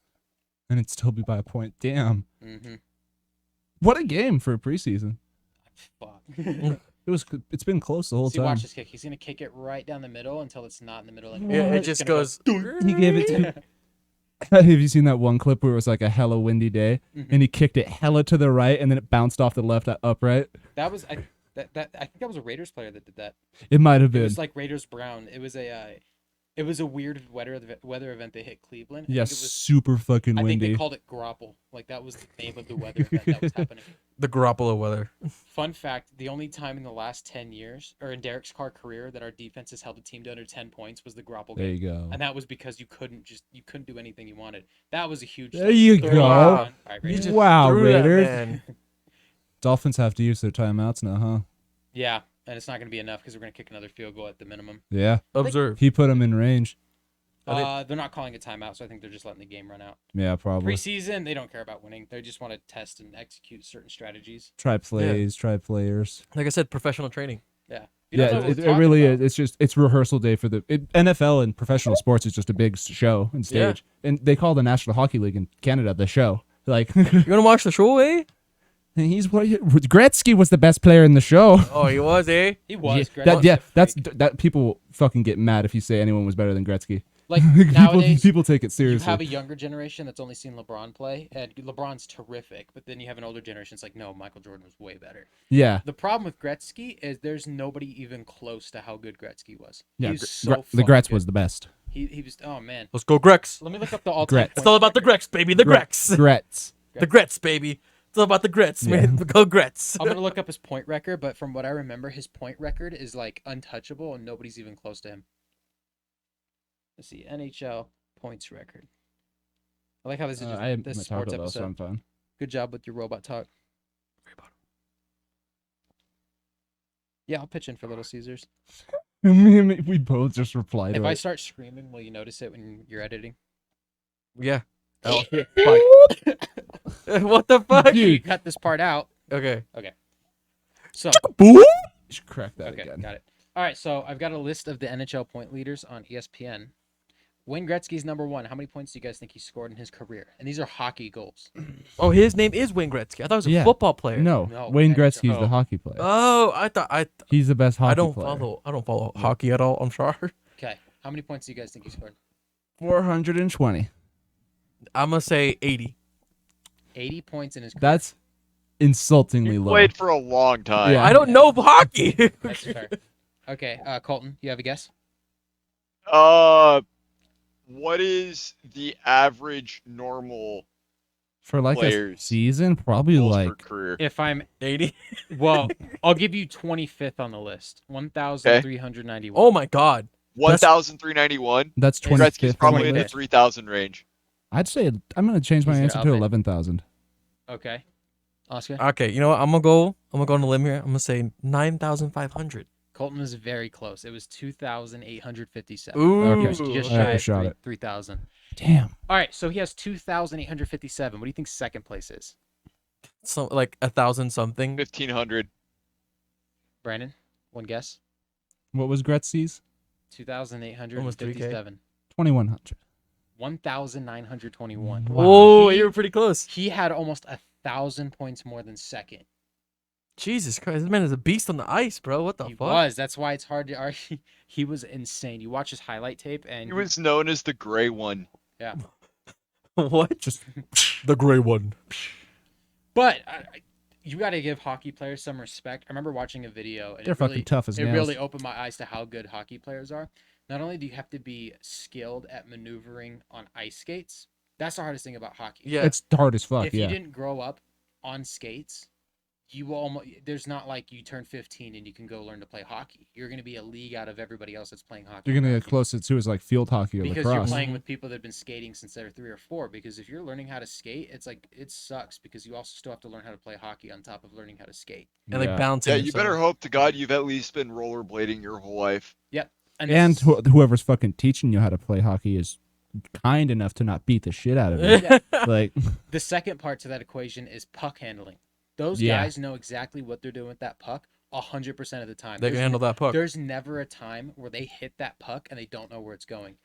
And it'd still be by a point. Damn. Mm-hmm. What a game for a preseason. Fuck. It's been close the whole See, time. watch this kick. He's gonna kick it right down the middle until it's not in the middle anymore. Yeah, it It's just gonna goes. He gave it to. Have you seen that one clip where it was like a hella windy day Mhm. and he kicked it hella to the right and then it bounced off the left upright? That was I think that was a Raiders player that did that. It might have It been. was like Raiders Brown. It was a weird weather event they hit Cleveland. I Yeah, think it was, super fucking I think they windy. called it Grapple. Like that was the name of the weather event that was happening. The Garoppolo weather. Fun fact: the only time in the last 10 years, or in Derek's Carr career, that our defense has held a team to under 10 points was the Grapple There game, you go. and that was because you couldn't do anything you wanted. That was a huge. There you throw go. run. All right, You Raiders. just Wow, threw that, Raiders. man. Dolphins have to use their timeouts now, huh? Yeah, and it's not going to be enough because we're going to kick another field goal at the minimum. Yeah. Observe. He put him in range. I They're not calling a timeout, so I think they're just letting the game run out. Yeah, probably. Preseason, they don't care about winning. They just want to test and execute certain strategies. Try plays, try players. Like I said, professional training. Yeah. You don't know Yeah, what it we're really talking is. It's rehearsal day for the NFL and professional sports is just a big show and Yeah. stage. And they call the National Hockey League in Canada the show. Like You wanna watch the show, eh? Gretzky was the best player in the show. Oh, he was, eh? He was. Yeah, Gretzky's a that's freak. that people fucking get mad if you say anyone was better than Gretzky. Like people, nowadays. people take it You seriously. have a younger generation that's only seen LeBron play, and LeBron's terrific. But then you have an older generation that's like, no, Michael Jordan was way better. Yeah, The problem with Gretzky is there's nobody even close to how good Gretzky was. yeah. He's Gre- so the fucking Gretz good. was the best. He was. Oh man. Let's go, Grex. Let me look up the all-time. Gretz. It's all about the Grex, baby. The Grex. Gretz. The Gretz, baby. It's all about the Grets, man. Go Grets. I'm gonna look up his point record, but from what I remember, his point record is like untouchable, and nobody's even close to him. Let's see, NHL points record. I like how this is just I am this my sports taco though, so episode. I'm fine. Good job with your robot talk. Yeah, I'll pitch in for Little Caesars. We both just replied. If to I it. start screaming, will you notice it when you're editing? Yeah. Oh, shit. Fuck. What the fuck? You cut this part out. Okay. So You should crack that okay, again. got it. All right, so I've got a list of the NHL point leaders on ESPN. Wayne Gretzky's number 1. How many points do you guys think he scored in his career? And these are hockey goals. Oh, his name is Wayne Gretzky. I thought it was a Yeah. football player. No, No, Wayne NHL. Gretzky's the Oh. hockey player. Oh, He's the best hockey I don't player. follow hockey at all. I'm sorry. Okay, how many points do you guys think he scored? 420. I'm gonna say 80. 80 points in his career. That's insultingly He low. played for a long time. Yeah. I don't know hockey. That's fair. Okay, Colton, you have a guess? What is the average normal For like a players' season, probably goals per like career? If I'm 80. well, I'll give you 25th on the list. 1,391. Oh my god. 1,391. that's Wayne Gretzky's 25th. probably in the 25th. 3,000 range. I'd say I'm gonna change my He's gonna answer up to it. 11,000. Okay. Oscar? Okay, you know what? I'm gonna go on a limb here. I'm gonna say 9,500. Colton was very close. It was 2,857. Ooh. Okay. Just I shy of overshot it. 3,000. Damn. All right, so he has 2,857. What do you think second place is? So like 1,000 something. 1,500. Brandon, one guess? What was Gretzky's? 2,857. 2,100. 1,921. Whoa, He- you were pretty close. He had almost 1,000 points more than second. Jesus Christ, this man is a beast on the ice, bro. What the He fuck? was. That's why it's hard to argue. He was insane. You watch his highlight tape, and He was known as the gray one. What? Just The gray one. But you got to give hockey players some respect. I remember watching a video, and they're fucking tough as it nails. really opened my eyes to how good hockey players are. Not only do you have to be skilled at maneuvering on ice skates, that's the hardest thing about hockey. Yeah. It's hard as fuck. If Yeah. you didn't grow up on skates, you will almost, there's not like you turn 15 and you can go learn to play hockey. You're going to be a league out of everybody else that's playing hockey. You're gonna around get you. closer to is like field hockey or Because you're lacrosse. playing with people that have been skating since they were 3 or 4. Because if you're learning how to skate, it's like it sucks because you also still have to learn how to play hockey on top of learning how to skate. And like Yeah. bouncing. Yeah, you better yourself. hope to God you've at least been rollerblading your whole life. And, And this is- whoever's fucking teaching you how to play hockey is kind enough to not beat the shit out of you. Yeah. Like, the second part to that equation is puck handling. Those Yeah. guys know exactly what they're doing with that puck 100% of the time. They can handle that puck. There's never a time where they hit that puck and they don't know where it's going.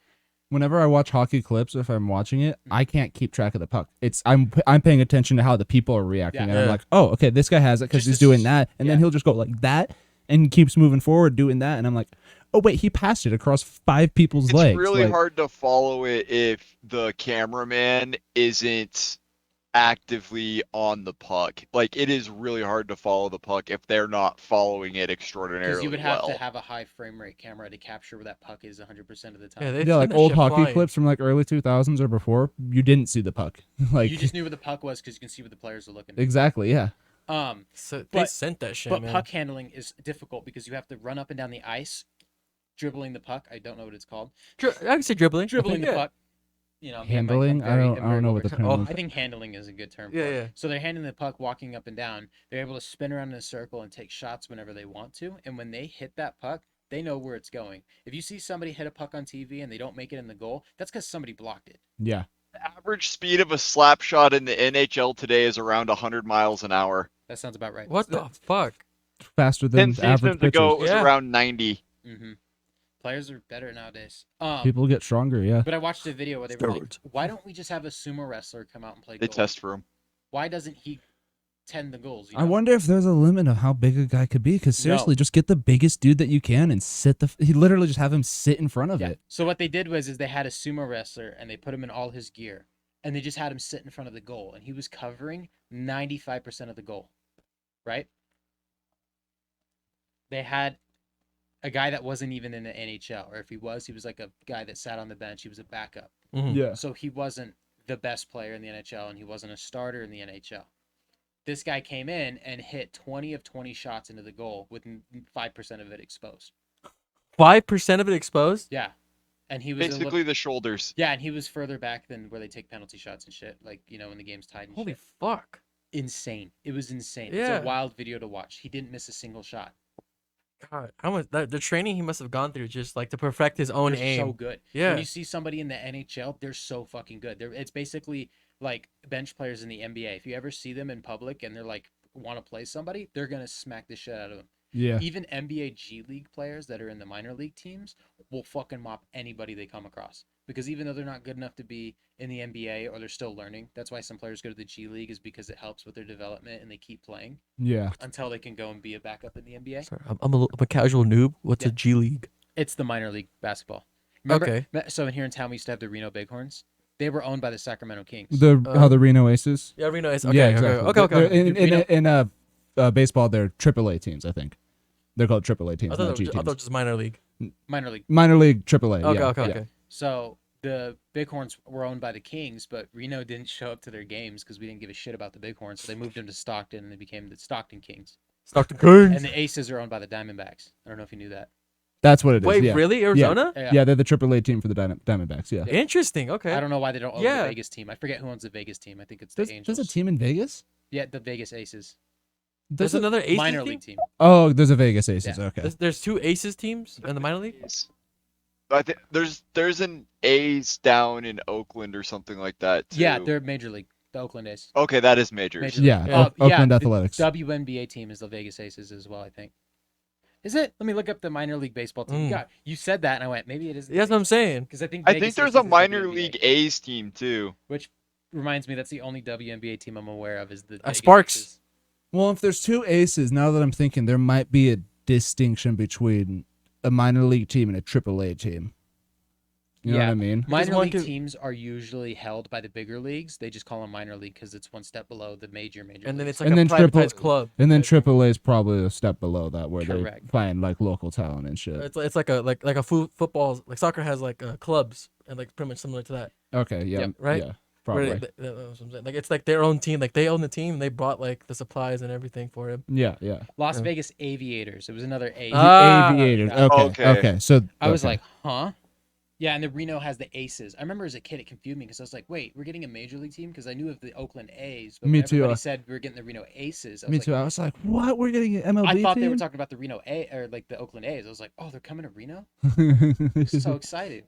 whenever I watch hockey clips, if I'm watching it, I can't keep track of the puck. I'm paying attention to how the people are reacting, and I'm Yeah. like, oh, okay, this guy has it because Just he's to doing s- that, and then yeah. he'll just go like that, and keeps moving forward doing that, and I'm like, oh wait, he passed it across 5 people's It's legs. really like, hard to follow it if the cameraman isn't actively on the puck. Like, it is really hard to follow the puck if they're not following it extraordinarily Because you would have well. to have a high frame rate camera to capture where that puck is 100% of the time. Yeah, they Yeah, like send that old shit hockey flying. clips from like early 2000s or before, you didn't see the puck. like, you just knew where the puck was because you can see what the players are looking. exactly, yeah. So they But- sent that shit, But man. puck handling is difficult because you have to run up and down the ice, dribbling the puck. I don't know what it's called. I can say dribbling. Dribbling the Yeah. puck. You know, Handling? I don't know what the term Oh, is. I think handling is a good term. Yeah, for it. yeah. So they're handling the puck, walking up and down. They're able to spin around in a circle and take shots whenever they want to. And when they hit that puck, they know where it's going. If you see somebody hit a puck on TV and they don't make it in the goal, that's because somebody blocked it. Yeah. The average speed of a slap shot in the NHL today is around 100 miles an hour. That sounds about right. What the fuck? Faster 10 than average seasons ago, it pitchers. was Yeah. around 90. Mm-hmm. Players are better nowadays. People get stronger, yeah. But I watched a video where they were like, Steroids. why don't we just have a sumo wrestler come out and play They goal? test for him. Why doesn't he tend the goals? You I know? wonder if there's a limit of how big a guy could be. Because seriously, just get the biggest dude that you can and he literally just have him sit in front of Yeah. it. So what they did was they had a sumo wrestler and they put him in all his gear and they just had him sit in front of the goal and he was covering 95% of the goal, right? They had a guy that wasn't even in the NHL, or if he was like a guy that sat on the bench. He was a backup. Mhm. Yeah. So he wasn't the best player in the NHL and he wasn't a starter in the NHL. This guy came in and hit 20 of 20 shots into the goal with 5% of it exposed. 5% of it exposed? Yeah. And he was a Basically, little, the shoulders. yeah, and he was further back than where they take penalty shots and shit, like, you know, when the game's tied and Holy shit. fuck. Insane. It was insane. Yeah. It's a wild video to watch. He didn't miss a single shot. God, how much the training he must have gone through just like to perfect his own They're aim. so good. Yeah. When you see somebody in the NHL, they're so fucking good. It's basically like bench players in the NBA. If you ever see them in public and they're like want to play somebody, they're gonna smack the shit out of them. Yeah. Even NBA G League players that are in the minor league teams will fucking mop anybody they come across. Because even though they're not good enough to be in the NBA or they're still learning, that's why some players go to the G League, is because it helps with their development and they keep playing Yeah. until they can go and be a backup in the NBA. Sorry, I'm a casual noob. What's Yeah. a G League? It's the minor league basketball. Remember, Okay. So in here in town, we used to have the Reno Bighorns. They were owned by the Sacramento Kings. How the Reno Aces. Yeah, Reno is. Okay, Yeah, okay, exactly. okay. They're- In baseball, they're AAA teams. I think they're called AAA teams, I thought not G it was teams. just minor league. Minor league. Minor league AAA. Okay, yeah, okay, yeah. okay. So the Bighorns were owned by the Kings, but Reno didn't show up to their games because we didn't give a shit about the Bighorns. So they moved them to Stockton, and they became the Stockton Kings. Stockton Kings. And the Aces are owned by the Diamondbacks. I don't know if you knew that. That's what it is. Wait, yeah. really? Arizona? Yeah, they're the AAA team for the Diamondbacks. Yeah. Interesting. Okay. I don't know why they don't own Yeah. the Vegas team. I forget who owns the Vegas team. I think it's the Angels. There's a team in Vegas. Yeah, the Vegas Aces. There's another Aces minor team? league team. Oh, there's a Vegas Aces. Yeah. Okay. There's two Aces teams in the minor league. I think there's an A's down in Oakland or something like that too. Yeah, they're major league. The Oakland A's. Okay, that is majors. Major league. Yeah. Yeah. Oakland the Athletics. WNBA team is the Vegas Aces as well, I think. Is it? Let me look up the minor league baseball team. Mm. God, you said that, and I went, maybe it is. Yeah, that's what I'm saying. Because I think I Vegas think there's Aces a is minor WNBA, league A's team too. which reminds me that's the only WNBA team I'm aware of is the Vegas Sparks. Aces. Well, if there's two Aces, now that I'm thinking, there might be a distinction between a minor league team and a AAA team. You know Yeah. what I mean? Minor one league could- teams are usually held by the bigger leagues. They just call them minor league because it's one step below the major And then leagues. it's like And a then privatized club. And then type thing. AAA is probably a step below that, where they're Correct. playing like local talent and shit. It's like a football, like soccer has like clubs and like pretty much similar to that. Okay, yeah, Yep. Right? yeah, Where probably. that's what I'm saying. Like it's like their own team. Like they own the team. They bought like the supplies and everything for him. Yeah, yeah. Las Yeah. Vegas Aviators. It was another A. The Ah, Aviators. got it. Okay, Okay. okay. So I was okay. like, huh? Yeah, and the Reno has the Aces. I remember as a kid it confused me because I was like, wait, we're getting a major league team because I knew of the Oakland A's. But Me when too, everybody said we were getting the Reno Aces. I was me like, too. I was like, what? We're getting an MLB I thought team? they were talking about the Reno A or like the Oakland A's. I was like, oh, they're coming to Reno. So excited.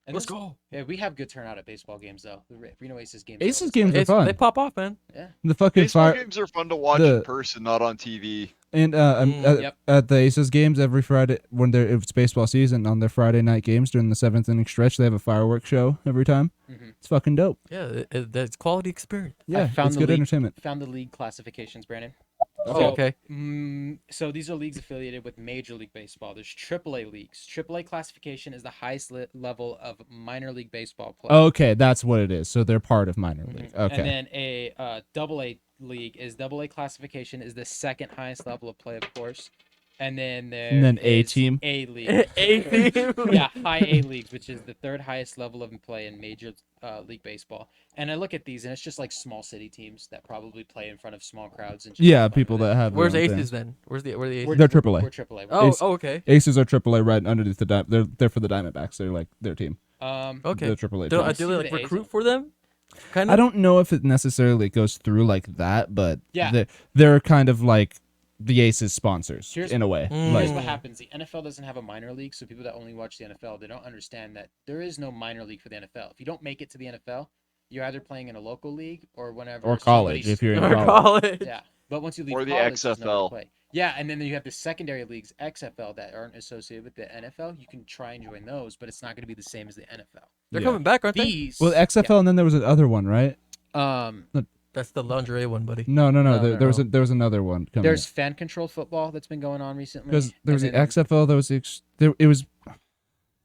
And Let's this- go. Yeah, we have good turnout at baseball games though. The Reno Aces games. Aces always games like- are fun. They pop off, man. The fucking Baseball fire games are fun to watch the- in person, not on TV. and Yep. at the Aces games every Friday when if it's baseball season on their Friday night games during the 7th inning stretch, they have a fireworks show every time. Mhm. It's fucking dope. Yeah, that's quality experience. Yeah, found it's the good league- entertainment. Found the league classifications, Brandon. Oh, So, okay. So these are leagues affiliated with Major League Baseball. There's AAA leagues. AAA classification is the highest level of minor league baseball play. Okay, that's what it is. So they're part of minor Mhm. league. Okay. And then a AA league is AA classification is the second highest level of play, of course. And then A is team? A league. A team. Yeah, high A leagues, which is the third highest level of play in Major League Baseball. And I look at these, and it's just like small city teams that probably play in front of small crowds. And just Yeah, have fun people with that it. have. Where's their own Aces thing. then? Where the Aces? We're- They're AAA. We're AAA. Oh, Ace- okay. Aces are AAA right underneath the they're for the Diamondbacks. They're like their team. Okay. The AAA Do team. they See like the A's recruit on- for them? Kind of. I don't know if it necessarily goes through like that, but Yeah. they're kind of like the Aces sponsors Here's- in a way. Mm. Like Here's what happens: the NFL doesn't have a minor league, so people that only watch the NFL, they don't understand that there is no minor league for the NFL. If you don't make it to the NFL, you're either playing in a local league or whenever. or college somebody's- if you're in Or college. college. Yeah, but once you leave Or the college, there's nowhere to XFL. play. Yeah, and then you have the secondary leagues, XFL, that aren't associated with the NFL. You can try and join those, but it's not going to be the same as the NFL. They're Yeah. coming back, aren't they? These. Well, XFL and then there was another one, right? That's the lingerie one, buddy. No. No, there was there was another one coming. There's fan controlled football that's been going on recently. because there was and the then XFL. There was it was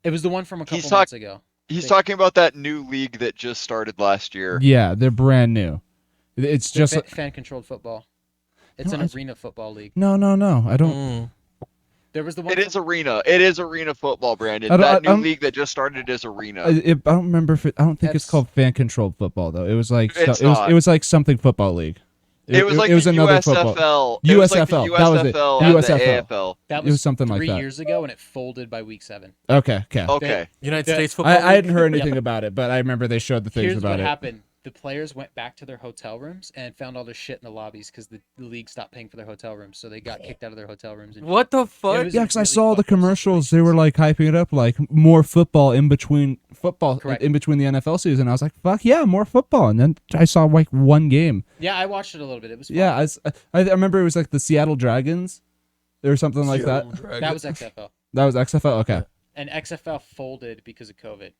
It was the one from a couple He's months ago. He's They- talking about that new league that just started last year. yeah, they're brand new. It's just fan controlled football. It's No, an it's- arena football league. no. I don't. Mm. There was the one. It is arena. It is arena football, Brandon. I don't- That I new don't- league that just started is arena. I don't remember if I don't think it's That's- called fan controlled football though. It was like It's it was not. it was like something football league. It was like it was the another USFL. football. It was like the USFL, that was it. USFL and the USFL. AFL. that It was was something like 3 that. years ago, and it folded by week 7. Okay. Okay. United The- States football. I hadn't League? heard anything about it, but I remember they showed the things Here's about what it. happened. the players went back to their hotel rooms and found all their shit in the lobbies because the league stopped paying for their hotel rooms, so they got kicked out of their hotel rooms. And What the It fuck? was Yeah, a because I really saw the fucked up commercials. They situations. were like hyping it up, like more football in between Correct. in between the NFL season. I was like, fuck yeah, more football. And then I saw like one game. Yeah, I watched it a little bit. It was fun. Yeah, I remember it was like the Seattle Dragons or something like that. That was XFL. That was XFL. Okay, And XFL folded because of COVID.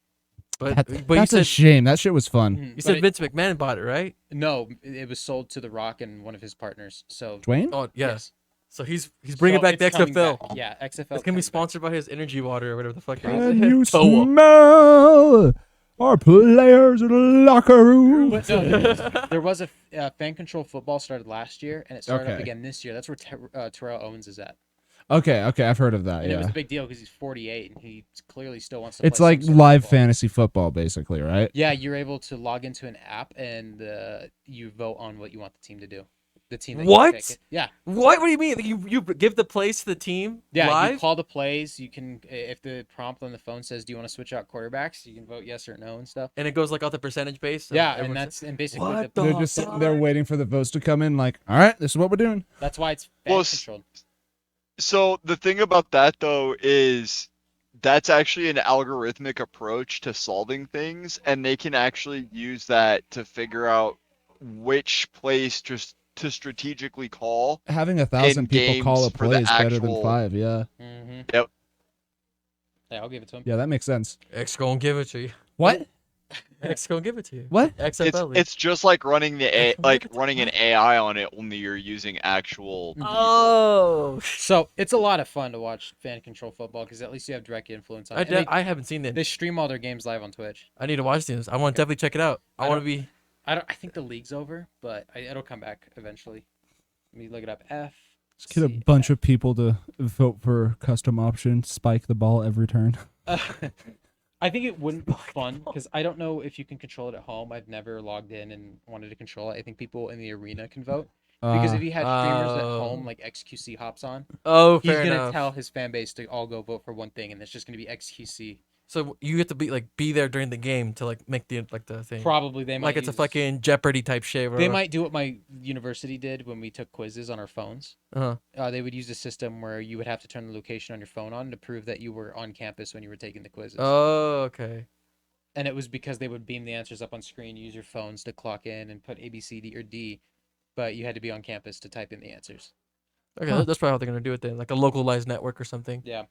But That- you that's a said shame. That shit was fun. Mhm. you said But Vince McMahon bought it, right? no, it was sold to The Rock and one of his partners. So Dwayne. Oh yeah. yes. So he's bringing So back the it's coming XFL. back. Yeah, XFL. It's gonna be coming back. sponsored by his energy water or whatever the fuck. it Can is. you Toa. smell our players in the locker room? But no, there was a fan control football started last year, and it started up Okay. again this year. That's where Terrell Owens is at, Okay, I've heard of that. and it was Yeah, a big deal because he's 48 and he clearly still wants to. it's play like some sort of live football. fantasy football, basically, right? Yeah, you're able to log into an app and you vote on what you want the team to do. The team. That What? You pick. Yeah. What? What do you mean? You give the plays to the team Yeah, you live? call the plays. You can, if the prompt on the phone says, "Do you want to switch out quarterbacks?" You can vote yes or no and stuff. And it goes like off the percentage base. so Yeah, and everyone's- that's basically What the, the They're just sitting there fuck? waiting for the votes to come in. Like, all right, this is what we're doing. that's why it's fan Well, controlled. So the thing about that though is that's actually an algorithmic approach to solving things, and they can actually use that to figure out which place just to strategically call. Having 1,000 people call a games for the play is better than actual- 5. Yeah, Mm-hmm. Yep. Yeah, I'll give it to him. yeah, that makes sense. X gonna give it to you. What? X gonna give it to you. What? XFL. league. It's just like running That's running an AI on it, only you're using actual. Oh. So it's a lot of fun to watch fan control football because at least you have direct influence on it. And I haven't seen they it. stream all their games live on Twitch. I need to watch these. I want to definitely check it out. I I want to don't- be. I think the league's over, but it'll come back eventually. Let me look it up. Just get a bunch of people to vote for custom option, spike the ball every turn. I think it wouldn't be fun because I don't know if you can control it at home. I've never logged in and wanted to control it. I think people in the arena can vote because if you had streamers at home like XQC hops on, Oh, he's fair gonna enough. tell his fan base to all go vote for one thing, and it's just gonna be XQC. So you have to be there during the game to like make the thing. Probably they might Like it's a use- fucking Jeopardy type shit. They might do what my university did when we took quizzes on our phones. Uh-huh. They would use a system where you would have to turn the location on your phone on to prove that you were on campus when you were taking the quizzes. Oh, okay. And it was because they would beam the answers up on screen, use your phones to clock in and put A, B, C, D, or D, but you had to be on campus to type in the answers. Okay, Huh. that's probably how they're gonna do it then, like a localized network or something. Yeah.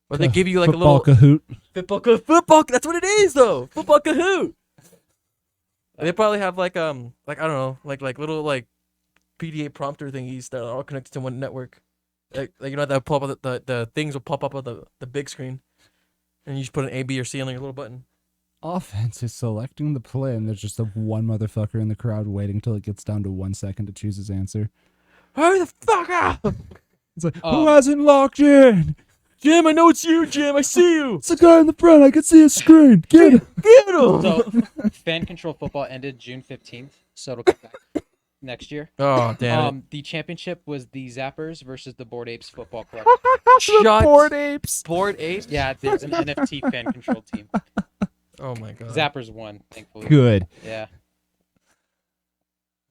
Or they give you like a Football little Kahoot. football. That's what it is though. Football Kahoot. They probably have like I don't know, like little like PDA prompter thingies that are all connected to one network. Like you know that pop up the things will pop up on the big screen, and you just put an A, B, or C on your little button. Offense is selecting the play, and there's just a one motherfucker in the crowd waiting till it gets down to 1 second to choose his answer. Hurry the fuck up, It's like, who hasn't locked in? Jim! I know it's you, Jim. I see you. It's the guy in the front. I can see his screen. Get him. Get him. So, fan control football ended June 15th, so it'll come back next year. Oh damn The championship was the Zappers versus the Bored Apes Football Club. Shut- Bored apes. Bored Ape. Yeah, it's an NFT fan control team. Oh my god. Zappers won, thankfully. Good. Yeah.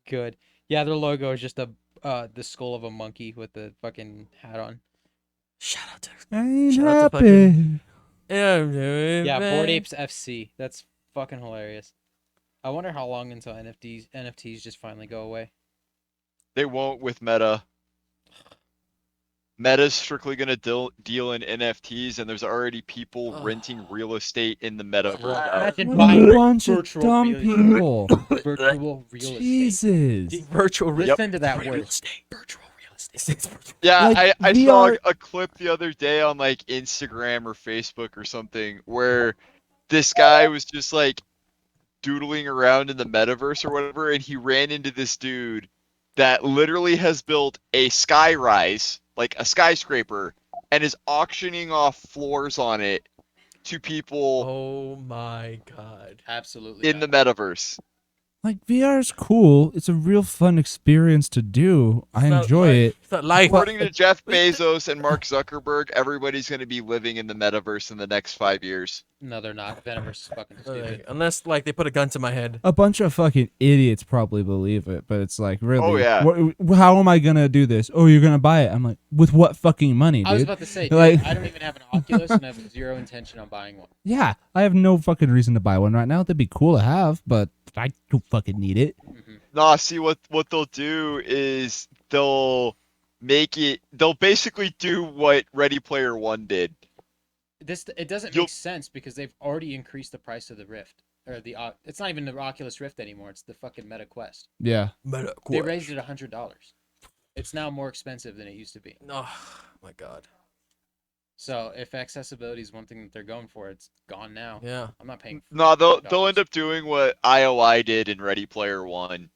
Good. Yeah, their logo is just the skull of a monkey with the fucking hat on. Shout out to. Ain't Shout out to happy. Yeah, Bored Apes FC. That's fucking hilarious. I wonder how long until NFTs just finally go away. They won't with Meta. Meta's strictly gonna deal in NFTs, and there's already people renting real estate in the metaverse. Imagine What a buying bunch of virtual dumb real- people. virtual real estate. Jesus. Virtual real Listen to that word. estate. Virtual real estate. Yeah, Like, I saw VR a clip the other day on like Instagram or Facebook or something where this guy was just like doodling around in the metaverse or whatever, and he ran into this dude that literally has built a skyrise, like a skyscraper, and is auctioning off floors on it to people Oh my god. Absolutely. in the metaverse. Like VR is cool. It's a real fun experience to do. I enjoy it. It's not life. According to Jeff Bezos and Mark Zuckerberg, everybody's going to be living in the metaverse in the next 5 years. No, they're not. Metaverse is fucking stupid. Unless like they put a gun to my head. A bunch of fucking idiots probably believe it, but it's like, really? Oh, yeah. How am I gonna do this? Oh, you're gonna buy it? I'm like, with what fucking money, dude? I was about to say, dude, Like- I don't even have an Oculus, and I have zero intention on buying one. Yeah, I have no fucking reason to buy one right now. That'd be cool to have, but I don't fucking need it. Nah, see what they'll do is they'll basically do what Ready Player One did. It doesn't You'll- make sense because they've already increased the price of the Rift, or it's not even the Oculus Rift anymore. It's the fucking Meta Quest. Yeah. They raised it $100. It's now more expensive than it used to be. Oh my god. So if accessibility is one thing that they're going for, it's gone now. Yeah. I'm not paying. No, they'll $40. end up doing what IOI did in Ready Player One.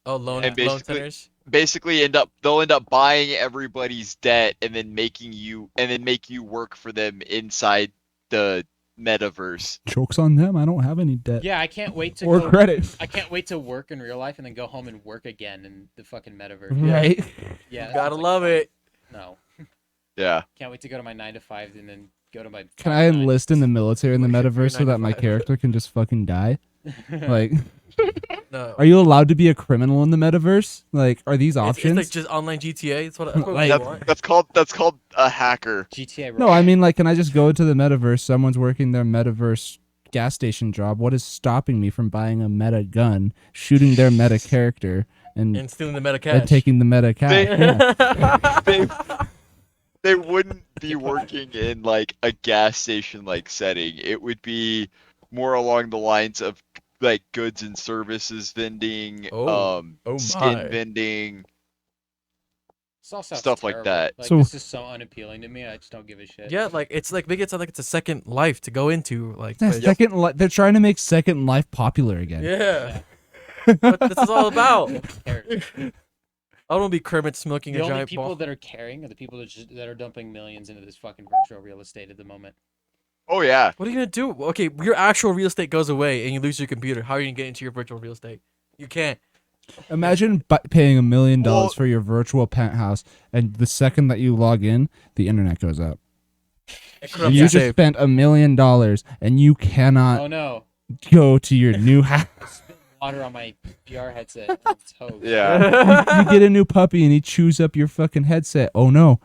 Oh, loan And basically- centers. Basically, they'll end up buying everybody's debt and then make you work for them inside the metaverse. Jokes on them. I don't have any debt Yeah, I can't wait to or go. credit. I can't wait to work in real life and then go home and work again in the fucking metaverse. Right. Yeah, that Gotta sounds like love fun. it. No, Yeah. can't wait to go to my 9 to 5 and then go to my. Can I 5 to 9. enlist in the military in the Like, metaverse so you're that my 9 to 5. character can just fucking die? Like, No. are you allowed to be a criminal in the metaverse? Like, are these It's options? like just online GTA. That's what I Like- want. That's called a hacker. GTA. No, I mean, like, can I just go to the metaverse? Someone's working their metaverse gas station job. What is stopping me from buying a meta gun, shooting their meta character, and And stealing the meta cash. taking the meta cash? Yeah. They they wouldn't be working in like a gas station like setting. It would be more along the lines of like goods and services vending, Oh skin my. vending. This all sounds stuff like terrible. that. Like, So- this is so unappealing to me. I just don't give a shit. Yeah, like it's like make it sound like it's a second life to go into. Like, Yeah, but- they're trying to make Second Life popular again. yeah. What this is all about. Who cares? I don't want to be Kermit smoking The a only giant people ball. that are caring are the people that are dumping millions into this fucking virtual real estate at the moment. Oh yeah. What are you gonna do? Okay, your actual real estate goes away and you lose your computer. How are you gonna get into your virtual real estate? You can't. Imagine paying $1 million Well- for your virtual penthouse, and the second that you log in, the internet goes up. It And corrupts you your just save. spent $1 million, and you cannot Oh no! go to your new house. Water on my VR headset. and it's toast. Yeah. You get a new puppy, and he chews up your fucking headset. Oh no,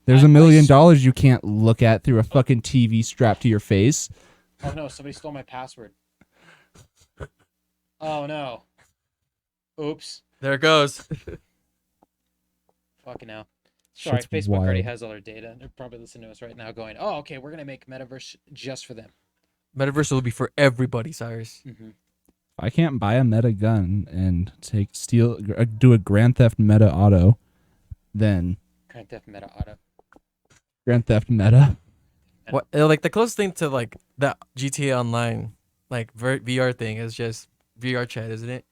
there's I- $1 million I you can't look at through a fucking TV strapped to your face. Oh no! Somebody stole my password. Oh no! Oops! There it goes. Fucking hell. Sorry, Shit's Facebook already wild. has all their data. They're probably listening to us right now, going, "Oh, okay, we're gonna make metaverse just for them." Metaverse will be for everybody, Cyrus. Mm-hmm. If I can't buy a meta gun and do a Grand Theft Meta Auto, then Grand Theft Meta Auto. Grand Theft Meta. What like the closest thing to like that GTA Online like VR thing is just VR chat, isn't it?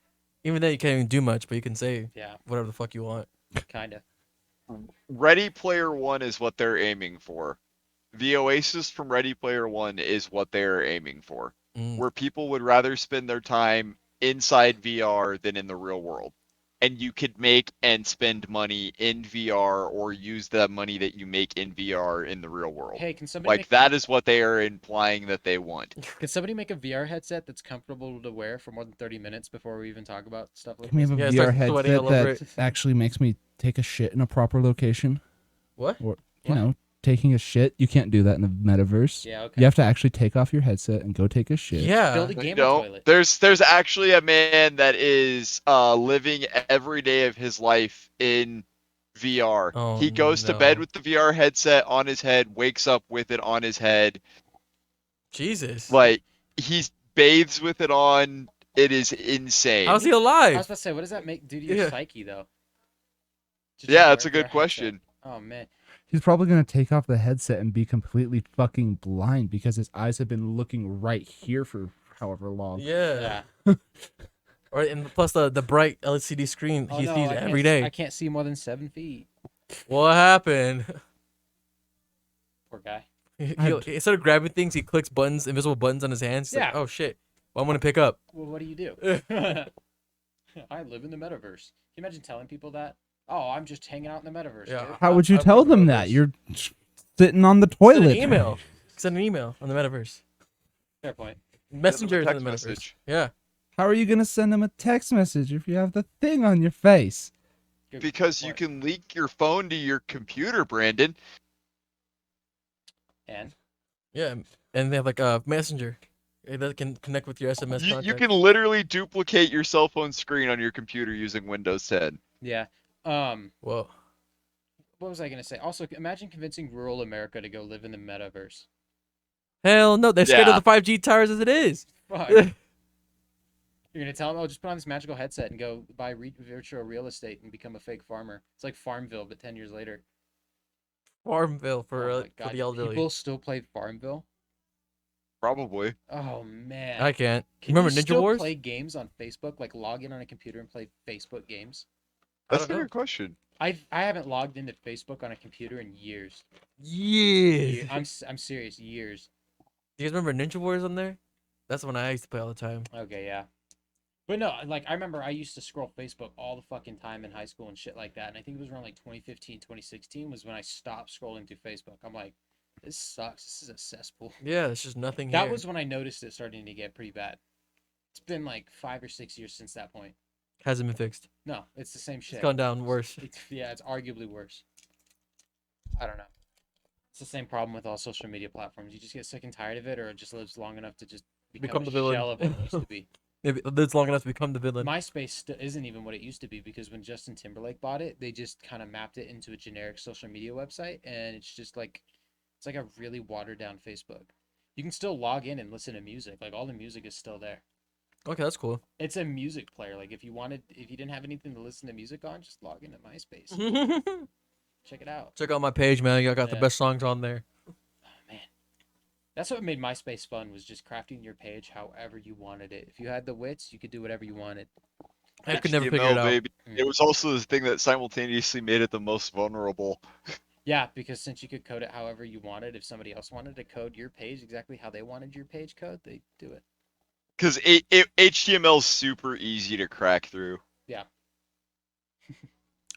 Even then you can't even do much, but you can say Yeah, whatever the fuck you want. kinda. Ready Player One is what they're aiming for. The Oasis from Ready Player One is what they're aiming for. Mm. Where people would rather spend their time inside VR than in the real world. And you could make and spend money in VR or use the money that you make in VR in the real world. Hey, can somebody Like make, that is what they are implying that they want. Can somebody make a VR headset that's comfortable to wear for more than 30 minutes before we even talk about stuff like Can we this? have a Yeah, VR start sweating headset all over that it. actually makes me take a shit in a proper location? What? Or, you What? know, taking a shit. You can't do that in the metaverse. Yeah, okay. You have to actually take off your headset and go take a shit. Yeah. Build a You gamer know, toilet. there's actually a man that is living every day of his life in VR. Oh, He goes to bed no. with the VR headset on his head, wakes up with it on his head. Jesus. Like he bathes with it on. It is insane. How's he I was alive? about to say, what does that do to your Yeah. psyche, though? To just Yeah, wear that's a good VR headset? question. Oh, man. He's probably going to take off the headset and be completely fucking blind because his eyes have been looking right here for however long. Yeah. Yeah. Or and plus the bright LCD screen Oh, he no, sees I every can't- I day. can't see more than 7 feet. What happened? Poor guy. Instead of grabbing things, he clicks buttons, invisible buttons on his hands. He's like, Yeah. oh shit. Well, I'm gonna pick up. Well, what do you do? I live in the metaverse. Can you imagine telling people that? Oh, I'm just hanging out in the metaverse. Yeah. Dude. How would you I tell wouldn't them know that? this. You're sitting on the Send toilet. an email. Send an email on the metaverse. Fair point. Messenger text in the metaverse. message. Yeah. How are you gonna send them a text message if you have the thing on your face? Good Because you point. can link your phone to your computer, Brandon. And Yeah. And they have like a messenger that can connect with your SMS You contacts. can literally duplicate your cell phone screen on your computer using Windows 10. yeah. Whoa. What was I gonna say? Also, imagine convincing rural America to go live in the metaverse. Hell no, they're scared Yeah. of the 5G towers as it is. Fuck. You're gonna tell them, oh, just put on this magical headset and go buy virtual real estate and become a fake farmer. It's like Farmville, but 10 years later. Farmville for Oh my God, the elderly. people still play Farmville. Probably. Oh man. I can't. Can Remember you Ninja still Wars? play games on Facebook? Like log in on a computer and play Facebook games? I That's a don't know. good question. I haven't logged into Facebook on a computer in years. Yes. I'm serious, years. Do you guys remember Ninja Wars on there? That's the one I used to play all the time. Okay, yeah. But no, like I remember I used to scroll Facebook all the fucking time in high school and shit like that. And I think it was around like 2015, 2016 was when I stopped scrolling through Facebook. I'm like, this sucks. This is a cesspool. Yeah, it's just nothing That here. was when I noticed it starting to get pretty bad. It's been like 5 or 6 years since that point. Hasn't been fixed. No, it's the same shit. It's gone down worse. Yeah, it's arguably worse. I don't know. It's the same problem with all social media platforms. You just get sick and tired of it, or it just lives long enough to just become Become a the villain. shell of what it used to be. If it's long enough to become the villain. MySpace isn't even what it used to be because when Justin Timberlake bought it, they just kind of mapped it into a generic social media website, and it's just like it's like a really watered down Facebook. You can still log in and listen to music. Like all the music is still there. Okay, that's cool. It's a music player. Like if you didn't have anything to listen to music on, just log into MySpace. Check it out. Check out my page, man. I got the Yeah. best songs on there. Oh man. That's what made MySpace fun, was just crafting your page however you wanted it. If you had the wits, you could do whatever you wanted. I could never figure HTML, it out. baby. It was also the thing that simultaneously made it the most vulnerable. Yeah, because since you could code it however you wanted, if somebody else wanted to code your page exactly how they wanted your page code, they do it. Because HTML is super easy to crack through.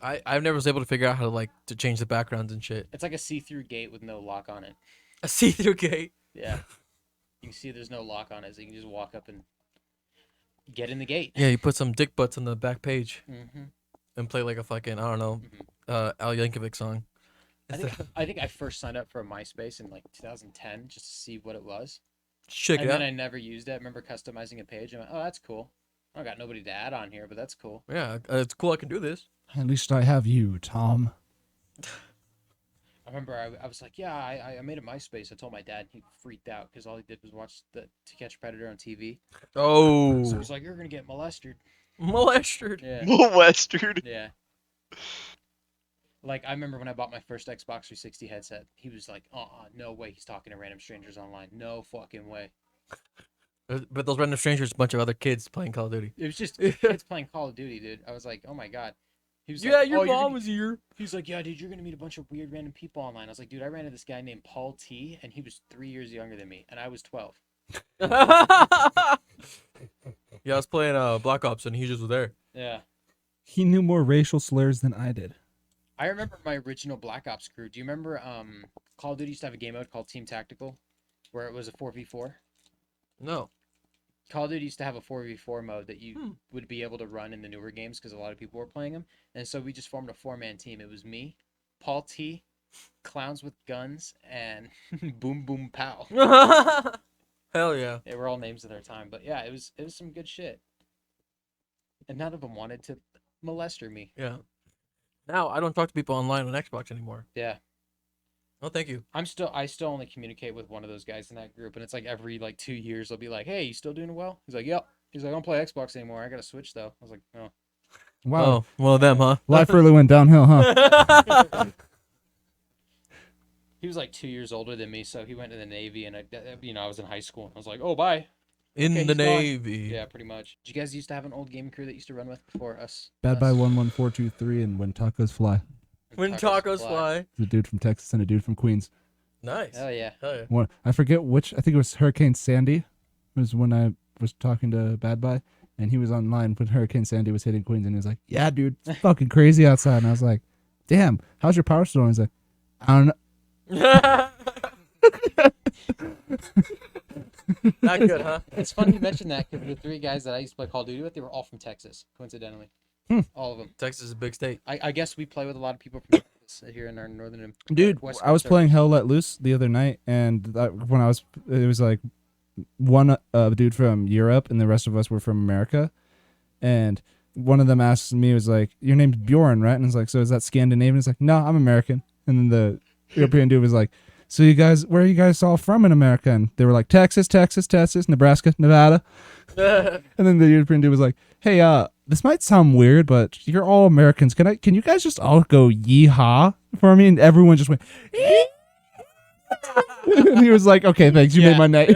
I've never was able to figure out how to change the backgrounds and shit. It's like a see-through gate with no lock on it. A see-through gate. Yeah. You can see there's no lock on it, so you can just walk up and get in the gate. Yeah, you put some dick butts on the back page Mm-hmm. and play like a fucking, I don't know, Al Yankovic song. I think I first signed up for MySpace in like 2010 just to see what it was. Check And it then out. I never used it. I remember customizing a page and I went, oh, that's cool. I don't got nobody to add on here, but that's cool. Yeah, it's cool. I can do this. At least I have you, Tom. I remember I was like, yeah, I made a MySpace. I told my dad, and he freaked out because all he did was watch the To Catch a Predator on TV. Oh, So he was like, you're going to get molested. molested. Yeah. Molested. Yeah. Like, I remember when I bought my first Xbox 360 headset, he was like, no way he's talking to random strangers online. No fucking way. But those random strangers, a bunch of other kids playing Call of Duty. It was just kids playing Call of Duty, dude. I was like, oh my God. He was Yeah, like, your "Oh, you're mom gonna-" was here. He's like, yeah, dude, you're going to meet a bunch of weird random people online. I was like, dude, I ran into this guy named Paul T, and he was 3 years younger than me, and I was 12. Yeah, I was playing Black Ops and he just was there. Yeah. He knew more racial slurs than I did. I remember my original Black Ops crew. Do you remember Call of Duty used to have a game mode called Team Tactical, where it was a 4v4? No. Call of Duty used to have a 4v4 mode that you would be able to run in the newer games because a lot of people were playing them. And so we just formed a 4-man team. It was me, Paul T, Clowns with Guns, and Boom Boom Pow. Hell yeah. They were all names of their time. But yeah, it was some good shit. And none of them wanted to molester me. Yeah. Now I don't talk to people online on Xbox anymore. Yeah. Oh, thank you. I still only communicate with one of those guys in that group, and it's like every 2 years they'll be like, "Hey, you still doing well?" He's like, "Yep." He's like, "I don't play Xbox anymore. I got to switch though." I was like, "Oh." Wow. Oh, one of them, huh? Life really went downhill, huh? He was like 2 years older than me, so he went to the Navy, and I was in high school, and I was like, "Oh, bye." In Okay, the he's gone. Navy. Yeah, pretty much. Did you guys used to have an old gaming crew that used to run with before us? Bad by 11423 and When Tacos Fly. When tacos fly. The dude from Texas and a dude from Queens. Nice. Hell yeah. Hell yeah. One, I forget which. I think it was Hurricane Sandy. Was when I was talking to Bad Boy, and he was online when Hurricane Sandy was hitting Queens, and he was like, "Yeah, dude, it's fucking crazy outside." And I was like, "Damn, how's your power storm?" He's like, "I don't know." Not good, huh? It's funny you mentioned that because the 3 guys that I used to play Call of Duty with, they were all from Texas, coincidentally. All of them. Texas is a big state. I guess we play with a lot of people from Texas here in our northern and Dude, west I was coast playing areas. Hell Let Loose the other night, and when it was like one dude from Europe, and the rest of us were from America, and one of them asked me, was like, "Your name's Bjorn, right?" And it's like, "So is that Scandinavian?" It's like, "No, I'm American." And then the European dude was like, "So you guys, where are you guys all from in America?" And they were like, Texas, Nebraska, Nevada." And then the European dude was like, "Hey, this might sound weird, but you're all Americans. Can you guys just all go yeehaw for me?" And everyone just went, and he was like, "Okay, thanks. You made my night."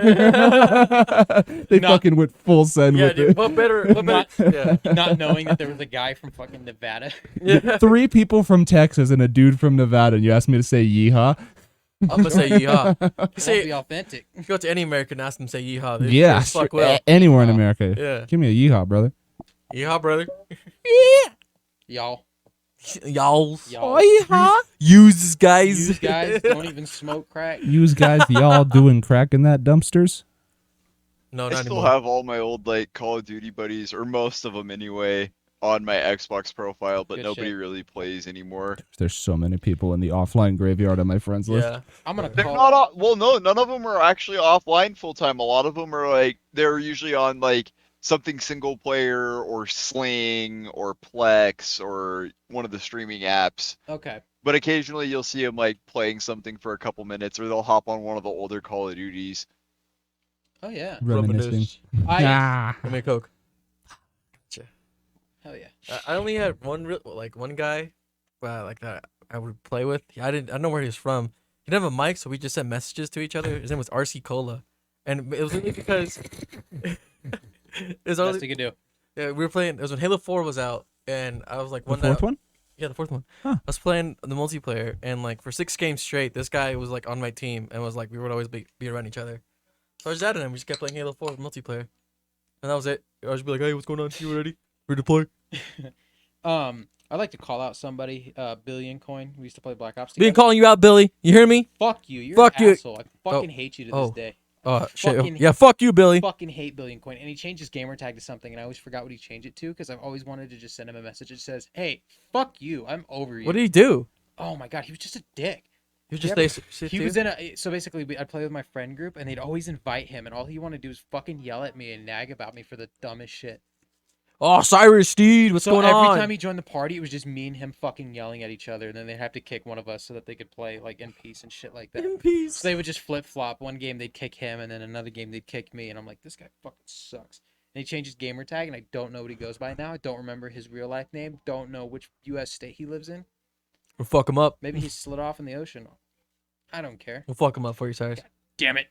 They fucking went full send Yeah, with dude. it. What better? Yeah. Not knowing that there was a guy from fucking Nevada. Yeah. 3 people from Texas and a dude from Nevada, and you asked me to say yeehaw? I'm gonna say yeehaw. You Say say be authentic. if you go to any American, ask them to say yeehaw. They Yeah, say fuck well. anywhere in Yeehaw. America. Yeah. Give me a yeehaw, brother. Yeehaw, brother. Y'all. Y'all. Y'all. yeehaw. Use guys. You guys don't even smoke crack. Use guys, y'all doing crack in that dumpsters? No, I not still anymore. have all my old like Call of Duty buddies, or most of them anyway, on my Xbox profile, but Good nobody shit. really plays anymore. There's so many people in the offline graveyard on my friends list. Yeah. I'm gonna They're call. not off. Well, no, none of them are actually offline full time. A lot of them are like they're usually on like something single player or Sling or Plex or one of the streaming apps. Okay. But occasionally you'll see them like playing something for a couple minutes, or they'll hop on one of the older Call of Duties. Oh yeah. Reminiscing. I Ah. Give me a Coke. hell yeah. I only had one guy, like that I would play with. I don't know where he was from. He didn't have a mic, so we just sent messages to each other. His name was RC Cola, and it was only because it was Best only, you could do. yeah, we were playing. It was when Halo 4 was out, and I was like The one fourth night, one? yeah, the fourth one. Huh. I was playing the multiplayer, and like for 6 games straight, this guy was like on my team, and was like we would always be around each other. So I just added him. We just kept playing Halo 4 multiplayer, and that was it. I was just be like, "Hey, what's going on? You ready? Ready to play?" I'd like to call out somebody, Billion Coin. We used to play Black Ops Been together. calling you out, Billy. You hear me? Fuck you. You're Fuck an you. asshole. I fucking hate you to this day. Oh shit. Fucking- Yeah, fuck you, Billy. Fucking hate Billion Coin. And he changed his gamer tag to something, and I always forgot what he changed it to because I've always wanted to just send him a message that says, "Hey, fuck you. I'm over you." What did he do? Oh my god, he was just a dick. You just Yeah, say He was in a so basically I'd play with my friend group and they'd always invite him and all he wanted to do was fucking yell at me and nag about me for the dumbest shit. "Oh, Cyrus, Steed, what's So going every on?" time he joined the party, it was just me and him fucking yelling at each other, and then they'd have to kick one of us so that they could play like in peace and shit like that. In peace. So they would just flip flop. One game they'd kick him, and then another game they'd kick me, and I'm like, this guy fucking sucks. And he changed his gamer tag, and I don't know what he goes by now. I don't remember his real life name. Don't know which U.S. state he lives in. We'll fuck him up. Maybe he slid off in the ocean. I don't care. We'll fuck him up for you, Cyrus. Damn it.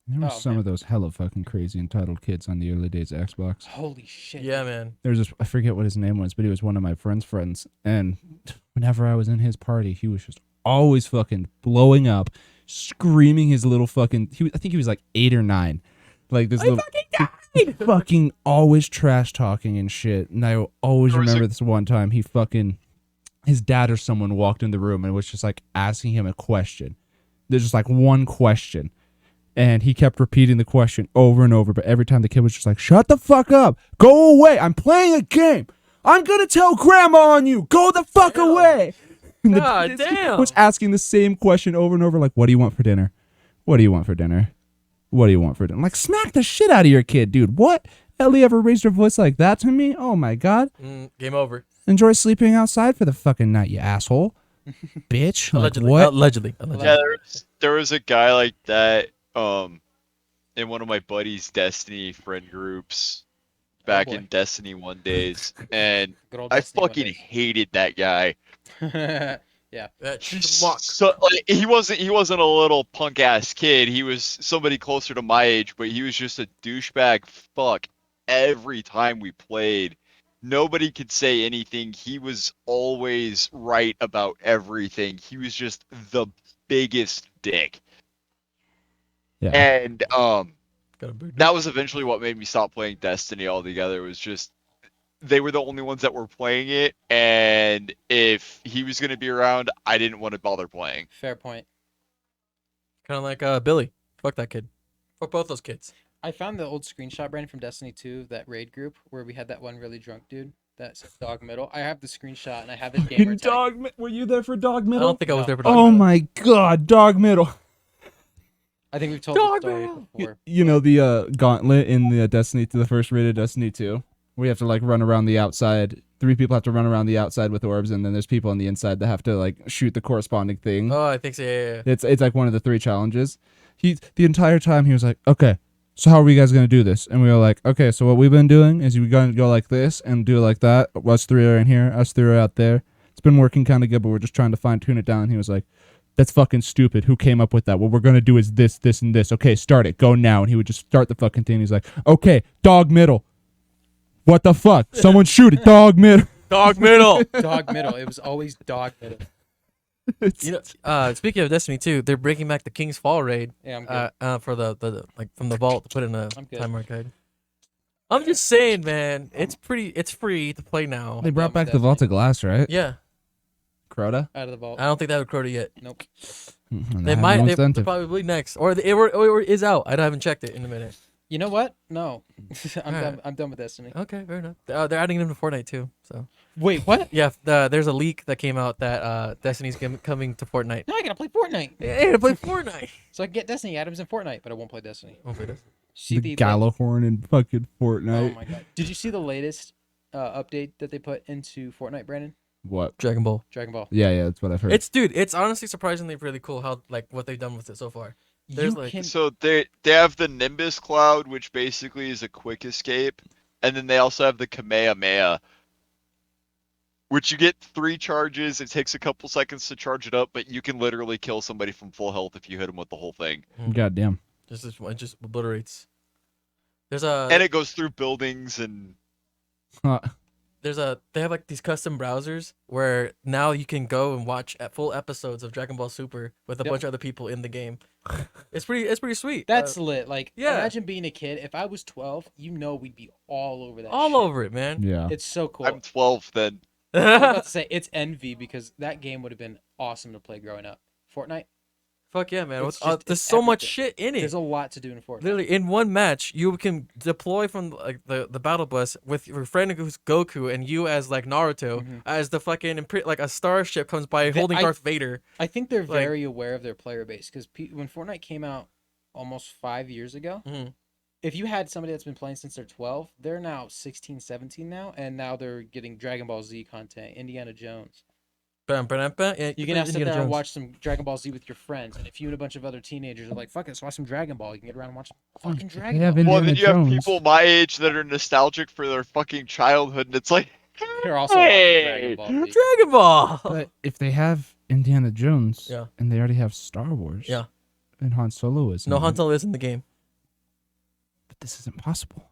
There were Oh, some man. of those hella fucking crazy entitled kids on the early days of Xbox. Holy shit. Yeah, man. There was this, I forget what his name was, but he was one of my friend's friends. And whenever I was in his party, he was just always fucking blowing up, screaming his little fucking. I think he was like 8 or 9, like this little. Fucking always trash talking and shit. And I always There was remember this one time his dad or someone walked in the room and was just like asking him a question. There's just like one question. And he kept repeating the question over and over, but every time the kid was just like, "Shut the fuck up. Go away. I'm playing a game. I'm going to tell grandma on you. Go the fuck Damn. away." And God kid damn. was asking the same question over and over, like, "What do you want for dinner? What do you want for dinner? What do you want for dinner?" I'm like, smack the shit out of your kid, dude. What? Ellie ever raised her voice like that to me? Oh my God. Game over. Enjoy sleeping outside for the fucking night, you asshole. Bitch. Like, Allegedly. what? Allegedly. Yeah, there was a guy like that in one of my buddies' Destiny friend groups back boy. in Destiny 1 days, and Good old I Destiny one fucking days. hated that guy. Yeah. That He's schmuck. so like, he wasn't a little punk ass kid. He was somebody closer to my age, but he was just a douchebag fuck every time we played. Nobody could say anything. He was always right about everything. He was just the biggest dick. Yeah. And Go Got a big that was eventually what made me stop playing Destiny altogether. Was just they were the only ones that were playing it, and if he was gonna be around, I didn't want to bother playing. Fair point. Kind of like Billy. Fuck that kid. Fuck both those kids. I found the old screenshot, Brandon, from Destiny 2, that raid group where we had that one really drunk dude that said Dog Middle. I have the screenshot and I have his gamer tag. Were you there for Dog I Middle? don't think I was No. there for Oh Dog my God, Dog Middle. I think we've told Dog the story Middle! before. You know the gauntlet in the Destiny to the first rated Destiny 2? We have to like run around the outside. 3 people have to run around the outside with orbs, and then there's people on the inside that have to like shoot the corresponding thing. Oh, I think so. Yeah. It's like one of the 3 challenges. The entire time he was like, okay, so how are we guys gonna do this? And we were like, okay, so what we've been doing is we're gonna go like this and do it like that. Us 3 are in here, us 3 are out there. It's been working kind of good, but we're just trying to fine tune it down. He was like, that's fucking stupid. Who came up with that? What we're gonna do is this, this, and this. Okay, start it. Go now. And he would just start the fucking thing. He's like, okay, Dog Middle. What the fuck? Someone shoot it. Dog Middle. Dog Middle. Dog Middle. It was always Dog Middle. You know, speaking of Destiny 2, they're breaking back the King's Fall raid. Yeah, I'm good. For the like from the vault to put in a I'm good. time arcade. I'm just saying, man, it's free to play now. They brought done back with the Vault of Glass, right? Yeah, Crota? Out of the vault. I don't think that would Crota yet. Nope. They might. They're probably next, or it is out. I haven't checked it in a minute. You know what? No. I'm Alright. done. I'm done with Destiny. Okay, fair enough. They're adding them to Fortnite too. So Wait, what? yeah, there's a leak that came out that Destiny's coming to Fortnite. Now I gotta play Fortnite. Hey, to play Fortnite. So I can get Destiny items in Fortnite, but I won't play Destiny. Won't play this. See The Gallahorn and fucking Oh Fortnite. my god! Did you see the latest update that they put into Fortnite, Brandon? What? Dragon Ball. Dragon Ball. Yeah, that's what I've heard. It's honestly surprisingly really cool how like what they've done with it so far. There's You like can- So they have the Nimbus Cloud, which basically is a quick escape, and then they also have the Kamehameha, which you get 3 charges. It takes a couple seconds to charge it up, but you can literally kill somebody from full health if you hit them with the whole thing. Goddamn. it just obliterates. There's a And it goes through buildings and Huh. they have like these custom browsers where now you can go and watch full episodes of Dragon Ball Super with a Yep. bunch of other people in the game. It's pretty sweet. That's lit. Like, yeah. imagine being a kid. If I was 12, we'd be all over that. all shit. over it, man. Yeah. It's so cool. I'm 12 then. I was about to say it's envy because that game would have been awesome to play growing up. Fortnite. Fuck yeah, man. It's just- There's it's so much everything. shit in it. There's a lot to do in Fortnite. Literally, in one match, you can deploy from like the battle bus with your friend who's Goku and you as like Naruto, Mhm. as the fucking like a starship comes by The- holding I- Darth Vader. I think they're like- very aware of their player base because when Fortnite came out almost 5 years ago, Mhm. if you had somebody that's been playing since they're 12, they're now 16, 17 now, and now they're getting Dragon Ball Z content, Indiana Jones. Bam, bam, bam. Yeah, You can have sit Indiana there and Jones. watch some Dragon Ball Z with your friends, and if you and a bunch of other teenagers are like, "Fuck it, let's watch some Dragon Ball," you can get around and watch some fucking Dragon have Ball. Well, then Indiana you have Jones. people my age that are nostalgic for their fucking childhood, and it's like, They're also watching Dragon Ball Z. Dragon Ball. But if they have Indiana Jones, Yeah. and they already have Star Wars, Yeah. and Han Solo is No, in Han it, Solo is in the game. but this isn't possible.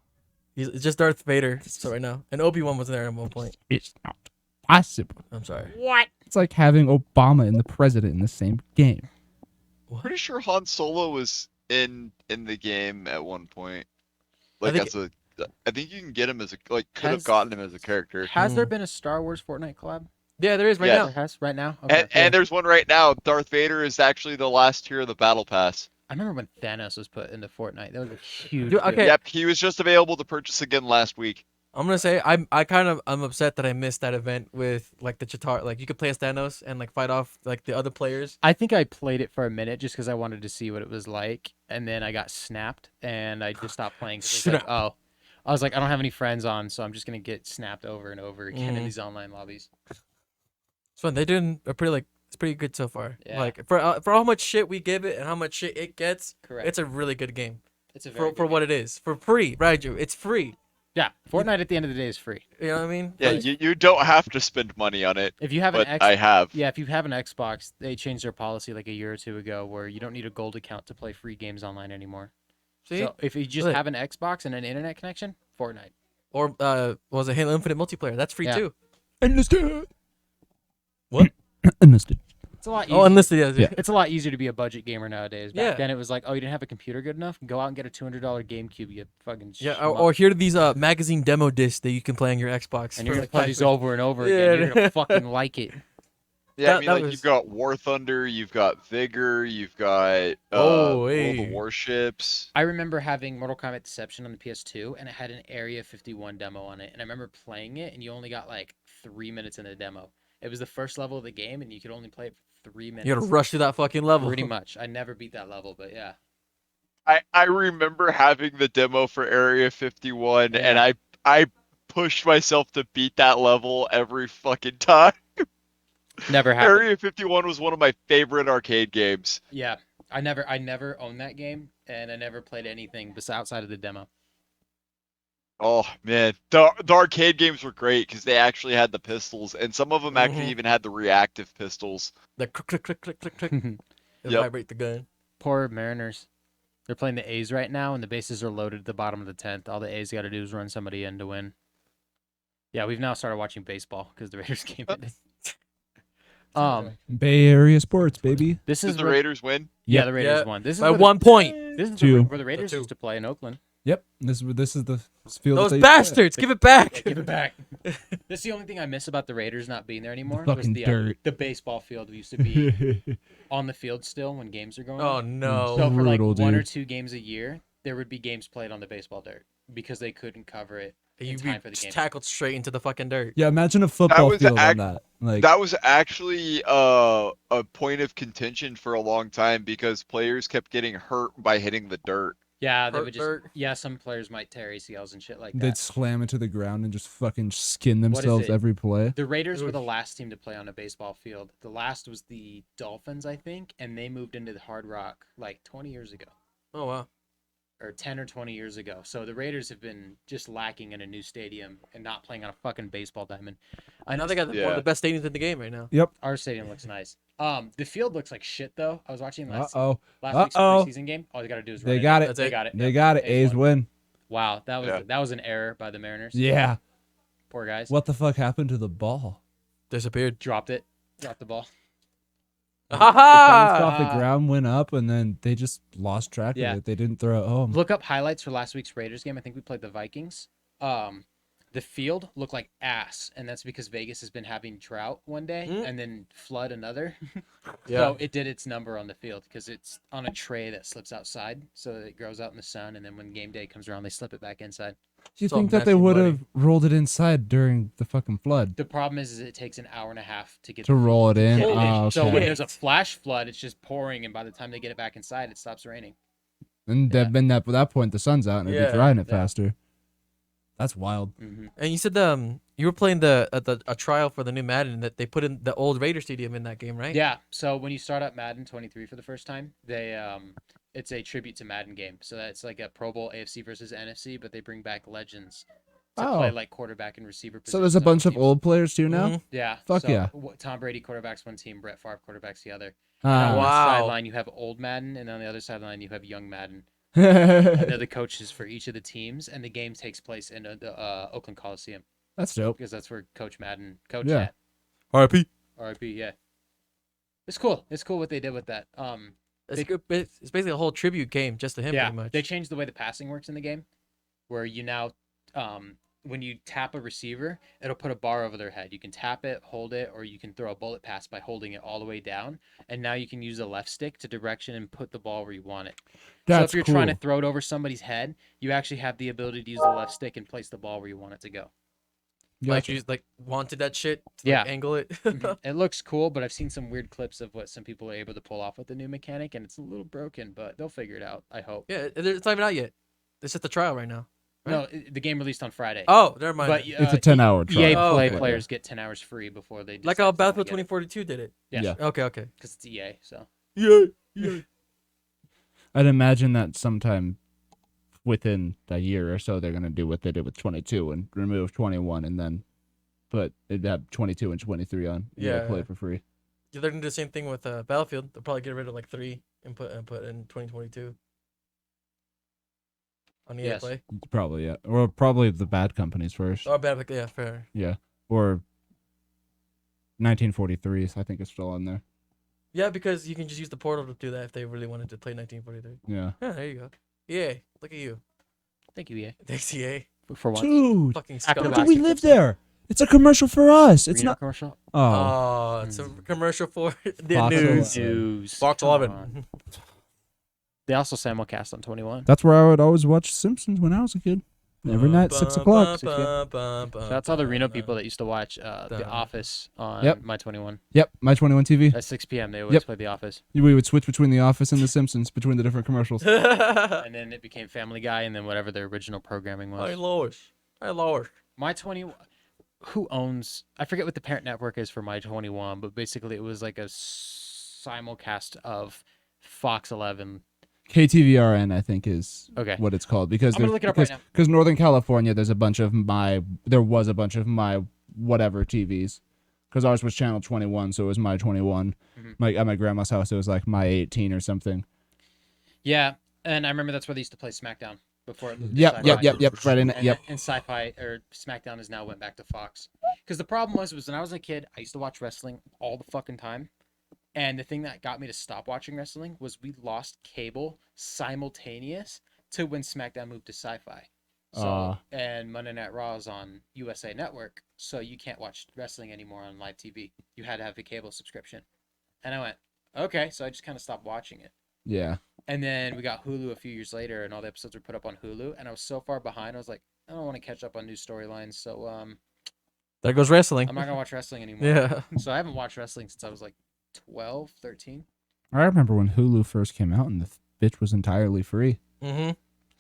It's just Darth Vader. So right now, and Obi-Wan was there at one point. It's not possible. I'm sorry. It's like having Obama and the president in the same game. pretty sure Han Solo was in the game at one point. Like think- as a, I think you can get him as a could have Has- gotten him as a character. Has there been a Star Wars Fortnite collab? Yeah, there is right Yeah. now. There has right now. Okay. And there's one right now. Darth Vader is actually the last tier of the battle pass. I remember when Thanos was put into Fortnite. That was a huge. Dude, deal. okay. Yep, he was just available to purchase again last week. I'm gonna say I'm upset that I missed that event with like the Chitauri. Like you could play as Thanos and like fight off like the other players. I think I played it for a minute just because I wanted to see what it was like, and then I got snapped, and I just stopped playing. 'Cause it was like, oh, I was like, I don't have any friends on, so I'm just gonna get snapped over and over again in Mhm. these online lobbies. It's fun. They're doing a pretty it's pretty good so far. Yeah. Like for how much shit we give it and how much shit it gets, Correct. it's a really good game It's a very for what it is. For free, right? It's free. Yeah, Fortnite at the end of the day is free. You know what I mean? Yeah, Like, you don't have to spend money on it, If you have but an I have. yeah, if you have an Xbox, they changed their policy like a year or two ago where you don't need a gold account to play free games online anymore. see, So if you just Look. have an Xbox and an internet connection, Fortnite. or what was it Halo Infinite multiplayer? That's free Yeah. too. Understood. What? Understood. It's a lot Oh, easier. unlisted, yeah. Yeah. It's a lot easier to be a budget gamer nowadays. Back Yeah. then, it was like, oh, you didn't have a computer good enough? Go out and get a $200 GameCube. You fucking Yeah, schmuck. or here are these magazine demo discs that you can play on your Xbox. And for you're gonna like play these $5. over and over Yeah. again. You're gonna fucking like it. Yeah, I That- mean, that like was- you've got War Thunder, you've got Vigor, you've got Oh, World hey. of Warships. I remember having Mortal Kombat Deception on the PS2, and it had an Area 51 demo on it. And I remember playing it, and you only got like 3 minutes in the demo. It was the first level of the game, and you could only play it for 3 minutes. You gotta rush through that fucking level. Pretty much. I never beat that level, but yeah. I remember having the demo for Area 51, and Yeah. I pushed myself to beat that level every fucking time. Never happened. Area 51 was one of my favorite arcade games. Yeah. I never owned that game, and I never played anything outside of the demo. Oh man, the arcade games were great because they actually had the pistols, and some of them actually Mhm. even had the reactive pistols. The click, click, click, click, click. It Yep. vibrate the gun. Poor Mariners. They're playing the A's right now, and the bases are loaded at the bottom of the 10th. All the A's got to do is run somebody in to win. Yeah, we've now started watching baseball because the Raiders came in. Bay Area sports, baby. This Did is the where- Raiders win? Yeah, the Raiders Yeah, won. This is by where the- 1 point. This is Two. where the Raiders two. used to play in Oakland. Yep. This is the field. Those that they- bastards, give it back. Yeah, give it back. This is the only thing I miss about the Raiders not being there anymore. The was fucking the dirt. the baseball field used to be on the field still when games are going Oh on. no. So for like brutal, one or dude. 2 games a year, there would be games played on the baseball dirt because they couldn't cover it in You'd time be for the just game. tackled straight into the fucking dirt. Yeah, imagine a football was field ac- on that. Like That was actually a point of contention for a long time because players kept getting hurt by hitting the dirt. Yeah, they Hurt would just. dirt. Yeah, some players might tear ACLs and shit like they'd that. slam into the ground and just fucking skin What is themselves it? every play. The Raiders were the Oof. last team to play on a baseball field. The last was the Dolphins, I think, and they moved into the Hard Rock like 20 years ago, Oh wow. or 10 or 20 years ago. So the Raiders have been just lacking in a new stadium and not playing on a fucking baseball diamond. I And now know they got one Yeah. of the best stadiums in the game right now. our stadium looks nice. The field looks like shit though. I was watching last Uh-oh. week's Uh-oh. preseason game. All they got to do is They run got in. it. That's They it. got it. They Yep. got it. A's win. Wow, that was Yeah. that was an error by the Mariners. Yeah. Poor guys. What the fuck happened to the ball? Disappeared. Dropped the ball. It Ha bounced off ha! the ground, went up, and then they just lost track Yeah. of it. They didn't throw it home. Look up highlights for last week's Raiders game. I think we played the Vikings. The field looked like ass, and that's because Vegas has been having drought one day Mm. and then flood another. Yeah. So it did its number on the field because it's on a tray that slips outside, so that it grows out in the sun, and then when game day comes around, they slip it back inside. Do you It's all think that they messy, would bloody. have rolled it inside during the fucking flood The problem is it takes an hour and a half to get to roll it in? get it in. Oh, So when okay. there's a flash flood, it's just pouring, and by the time they get it back inside, it stops raining. And Yeah. then at that point, the sun's out and it'd Yeah. be drying it Yeah. faster. That's wild. Hmm And you said you were playing a trial for the new Madden that they put in the old Raider Stadium in that game, right? Yeah. So when you start up Madden 23 for the first time, they it's a tribute to Madden game. So that's like a Pro Bowl AFC versus NFC, but they bring back legends to play Oh. like quarterback and receiver. So there's a positions on bunch of teams. old players too now? Mhm. Yeah. Fuck so yeah. Tom Brady quarterbacks one team, Brett Favre quarterbacks the other. Ah. On one Wow. sideline you have old Madden, and on the other sideline you have young Madden. And they're the coaches for each of the teams, and the game takes place in the Oakland Coliseum That's dope. because that's where Coach Madden coached Yeah. at. RIP. RIP. Yeah. It's cool. It's cool what they did with that. It's good. It's basically a whole tribute game just to him, Yeah, pretty much. they changed the way the passing works in the game, where you now, when you tap a receiver, it'll put a bar over their head. You can tap it, hold it, or you can throw a bullet pass by holding it all the way down. And now you can use the left stick to direction and put the ball where you want it. That's so if you're cool. trying to throw it over somebody's head, you actually have the ability to use the left stick and place the ball where you want it to go. like Gotcha. you like wanted that shit. To, Yeah. Like, angle it. It looks cool, but I've seen some weird clips of what some people are able to pull off with the new mechanic, and it's a little broken, but they'll figure it out, I hope. Yeah, it's not even out yet. It's just a trial right now. No, the game released on Friday. Oh, never mind. but It's a 10-hour trial. EA Oh, Play okay. players get 10 hours free before they like decide how to Battlefield get it. 2042 did it. Yeah, Yeah. Okay. because it's EA, so. Yeah. I'd imagine that sometime within a year or so, they're going to do what they did with 22 and remove 21 and then it'd have 22 and 23 on. Yeah. Play for free. Yeah, they're gonna do the same thing with Battlefield. They'll probably get rid of like 3 and put in 2022 on EA Yes. Play. Probably, yeah. Or probably the bad companies first. Oh, Battlefield. Yeah, fair. Yeah. Or 1943s, I think it's still on there. Yeah, because you can just use the portal to do that if they really wanted to play 1943. Yeah. Yeah, there you go. Yeah, look at you. Thank you, EA. Thanks, EA. For what? Dude, Fucking After scum. last we year. live there. It's a commercial for us. It's Reno not. commercial. Oh, Oh, it's a commercial for the Fox news. 11. News. Fox Come 11. on. They also simulcast on 21. that's where I would always watch Simpsons when I was a kid. Every night, 6 o'clock. Shout out to all the Reno people that used to watch The Office on Yep. My 21. Yep, my 21 TV. At 6 p.m. they always Yep. play The Office. We would switch between The Office and The Simpsons between the different commercials. And then it became Family Guy and then whatever their original programming Hi, was. Lois. Hi, Lois. My 21. Who owns? I forget what the parent network is for My 21, but basically it was like a simulcast of Fox 11. KTVRN, I think, is Okay. what it's called because I'm gonna look it up right now. Because Northern California, there was a bunch of my whatever TVs. Because ours was channel 21, so it was my 21. Mhm. At my grandma's house, it was like my 18 or something. Yeah, and I remember that's where they used to play SmackDown before it moved to Yep. Sci-Fi. Right in it. And, Yep. and Sci-Fi or SmackDown has now went back to Fox. Because the problem was when I was a kid, I used to watch wrestling all the fucking time. And the thing that got me to stop watching wrestling was we lost cable simultaneous to when SmackDown moved to Sci-Fi. So and Monday Night Raw is on USA Network, so you can't watch wrestling anymore on live TV. You had to have a cable subscription. And I went, okay, so I just kind of stopped watching it. Yeah. And then we got Hulu a few years later, and all the episodes were put up on Hulu. And I was so far behind, I was like, I don't want to catch up on new storylines, so There goes wrestling. I'm not gonna watch wrestling anymore. Yeah. So I haven't watched wrestling since I was like 12, 13. I remember when Hulu first came out and the bitch was entirely free. Mm-hmm.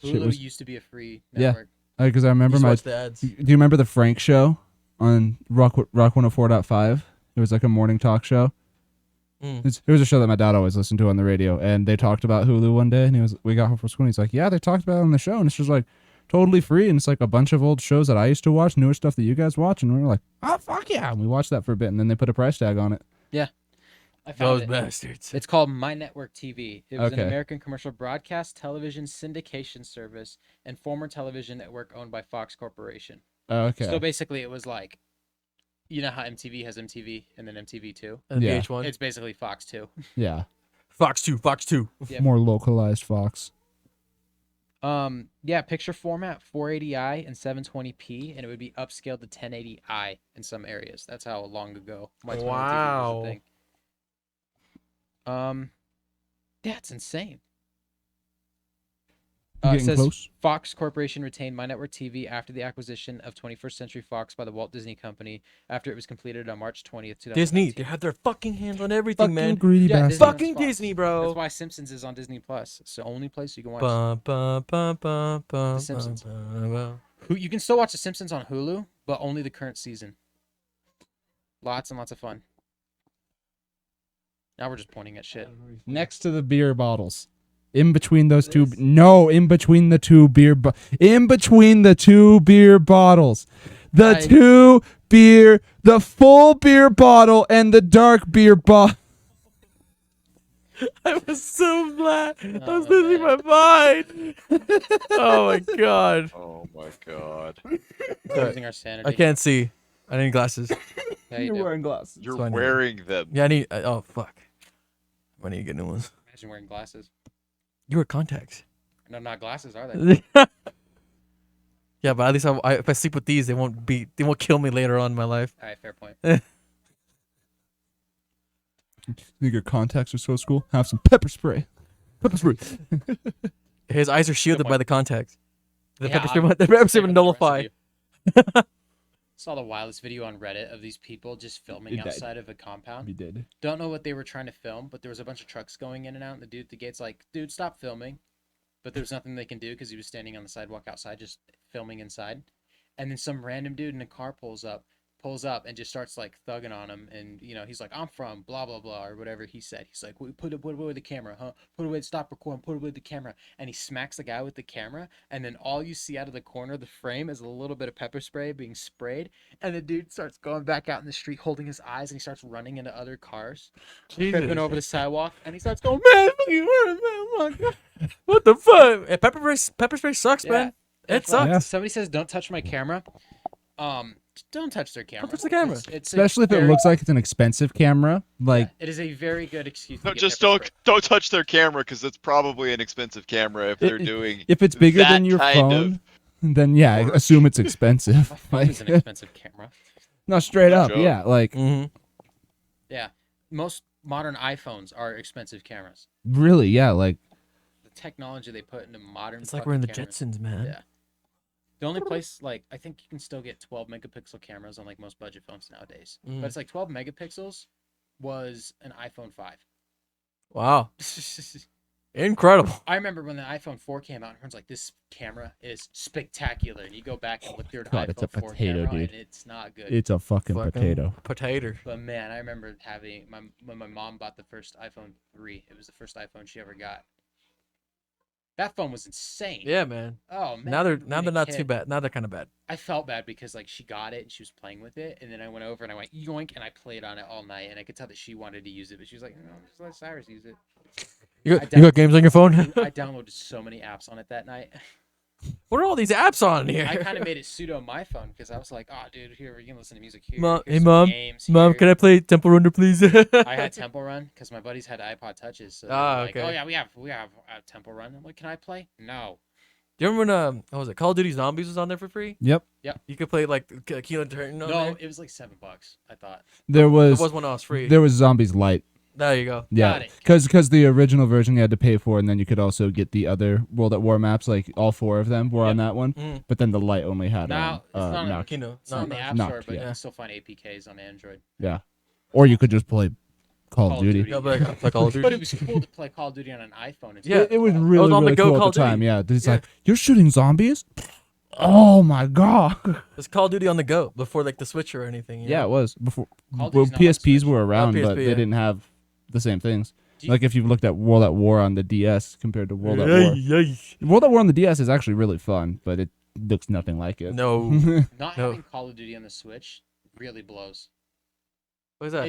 Shit Hulu was- used to be a free Yeah. network. Because I remember Just my. watch the ads. Do you remember the Frank show on Rock 104.5? It was like a morning talk show. Mm. It was a show that my dad always listened to on the radio, and they talked about Hulu one day, and we got home from school, and he's like, yeah, they talked about it on the show, and it's just like totally free, and it's like a bunch of old shows that I used to watch, newer stuff that you guys watch, and we were like, oh, fuck yeah, and we watched that for a bit, and then they put a price tag on it. I found Those it. bastards. It's called My Network TV. It was an Okay. American commercial broadcast television syndication service and former television network owned by Fox Corporation. Oh, okay. So basically, it was like, you know how MTV has MTV and then MTV2? And Yeah. VH1. It's basically Fox 2. Yeah. Fox 2. Fox 2. Yep. More localized Fox. Yeah, picture format 480i and 720p, and it would be upscaled to 1080i in some areas. That's how long ago my 20 TV was Wow. a thing. Yeah, it's insane. You It getting says close? Fox Corporation retained My Network TV after the acquisition of 21st Century Fox by the Walt Disney Company after it was completed on March 20th, 2019. Disney. They have their fucking hands on everything, Fucking man. greedy Yeah, bastard. Disney owns Fucking Fox. Disney, That's bro. why Simpsons is on Disney Plus. It's the only place you can watch. The Simpsons. You can still watch The Simpsons on Hulu, but only the current season. Lots and lots of fun. Now we're just pointing at shit. Next to the beer bottles. In between those two. No, in between the two beer. In between the two beer bottles. The full beer bottle and the dark beer bottle. I was so glad. I was Oh, losing my mind. Oh my god. Oh my god. Losing our sanity. I can't see. I need glasses. Yeah, you do. glasses. You're So I need- wearing them. Yeah, I need. Oh fuck. I need to get new ones. Imagine wearing glasses. You wear contacts. No, not glasses, are they? Yeah, but at least if I sleep with these, they won't kill me later on in my life. All right, fair point. Think your contacts are so cool? Have some pepper spray. Pepper spray. His eyes are shielded by point. the contacts. The Yeah, pepper spray, I'm the pepper spray saving would the rest of nullify. you. Saw the wildest video on Reddit of these people just filming It died. outside of a compound. We did. Don't know what they were trying to film, but there was a bunch of trucks going in and out, and the dude at the gate's like, dude, stop filming. But there was nothing they can do because he was standing on the sidewalk outside just filming inside. And then some random dude in a car pulls up and just starts like thugging on him, and he's like, I'm from blah blah blah or whatever he said. He's like, put away the camera, huh? Put away, stop recording, put away the camera. And he smacks the guy with the camera, and then all you see out of the corner of the frame is a little bit of pepper spray being sprayed, and the dude starts going back out in the street holding his eyes, and he starts running into other cars, tripping over the sidewalk, and he starts going, man, fucking hurt, man, oh my God. What the fuck? Yeah, pepper spray sucks, Yeah. man. It It's like, sucks. somebody says, don't touch my camera. don't touch their camera. touch the camera. It's Especially if it looks like it's an expensive camera. Like, it is a very good excuse. No, to get just pepper spray. don't touch their camera because it's probably an expensive camera if they're doing. if it's bigger than that your kind phone, of then yeah, work. assume it's expensive. My phone is an expensive camera. No, straight No up, joke. yeah. Like, Yeah, most modern iPhones are expensive cameras. really, yeah. Like, The technology they put into modern. It's like we're in the fucking cameras. Jetsons, man. Yeah. The only place, like, I think you can still get 12 megapixel cameras on like most budget phones nowadays. But it's like 12 megapixels was an iPhone 5. Wow. Incredible. I remember when the iPhone 4 came out, everyone's like, "This camera is spectacular," and you go back and look through an God, iPhone it's a 4 potato, camera, dude. and it's not good. it's a fucking potato. Potato. But man, I remember having when my mom bought the first iPhone 3. It was the first iPhone she ever got. That phone was insane. Yeah, man. Oh man. Now they're being now a they're not too kid, bad. Now they're kind of bad. I felt bad because like she got it and she was playing with it, and then I went over and I went yoink and I played on it all night, and I could tell that she wanted to use it, but she was like, "No, just let Cyrus use it." You I got games on your phone? I downloaded so many apps on it that night. What are all these apps on here? I kind of made it pseudo my phone because I was like, "Oh, dude, here you can listen to music here." Mom, here's hey, some Mom, games Mom, here." can I play Temple Runner, please? I had Temple Run because my buddies had iPod touches. So they were like, okay. "Oh yeah, we have Temple Run." I'm like, "Can I play?" No. Do you remember when what was it? Call of Duty Zombies was on there for free. Yep. You could play like Keelan Turton on No, there. it was like $7. I thought. There There was was one that was free. there was Zombies Light. There you go. Yeah, Got it. because the original version you had to pay for, and then you could also get the other World at War maps. Like all 4 of them were on that one, Mm. but then the Light only had Now, it's not knock. Kino. It's on the App Knocked, Store, but you yeah. can still find APKs on Android. Yeah, or you could just play Call of Duty. Yeah, but like Call of Duty. But it was cool to play Call of Duty on an iPhone. Instead Yeah. of It was phone. really, on the really go cool Call at of the time. Duty. Yeah, it's Yeah. like you're shooting zombies. Oh my god. It's Call of Duty on the go before like the Switch or anything. You Yeah, know? it was before. Call of Well, Duty's not on PSPs Switch. were around, PSP, but they yeah. didn't have the same things. Do you- Like if you've looked at World at War on the DS compared to World at War. World at War on the DS is actually really fun, but it looks nothing like it. No. Not No. having Call of Duty on the Switch really blows. What is that?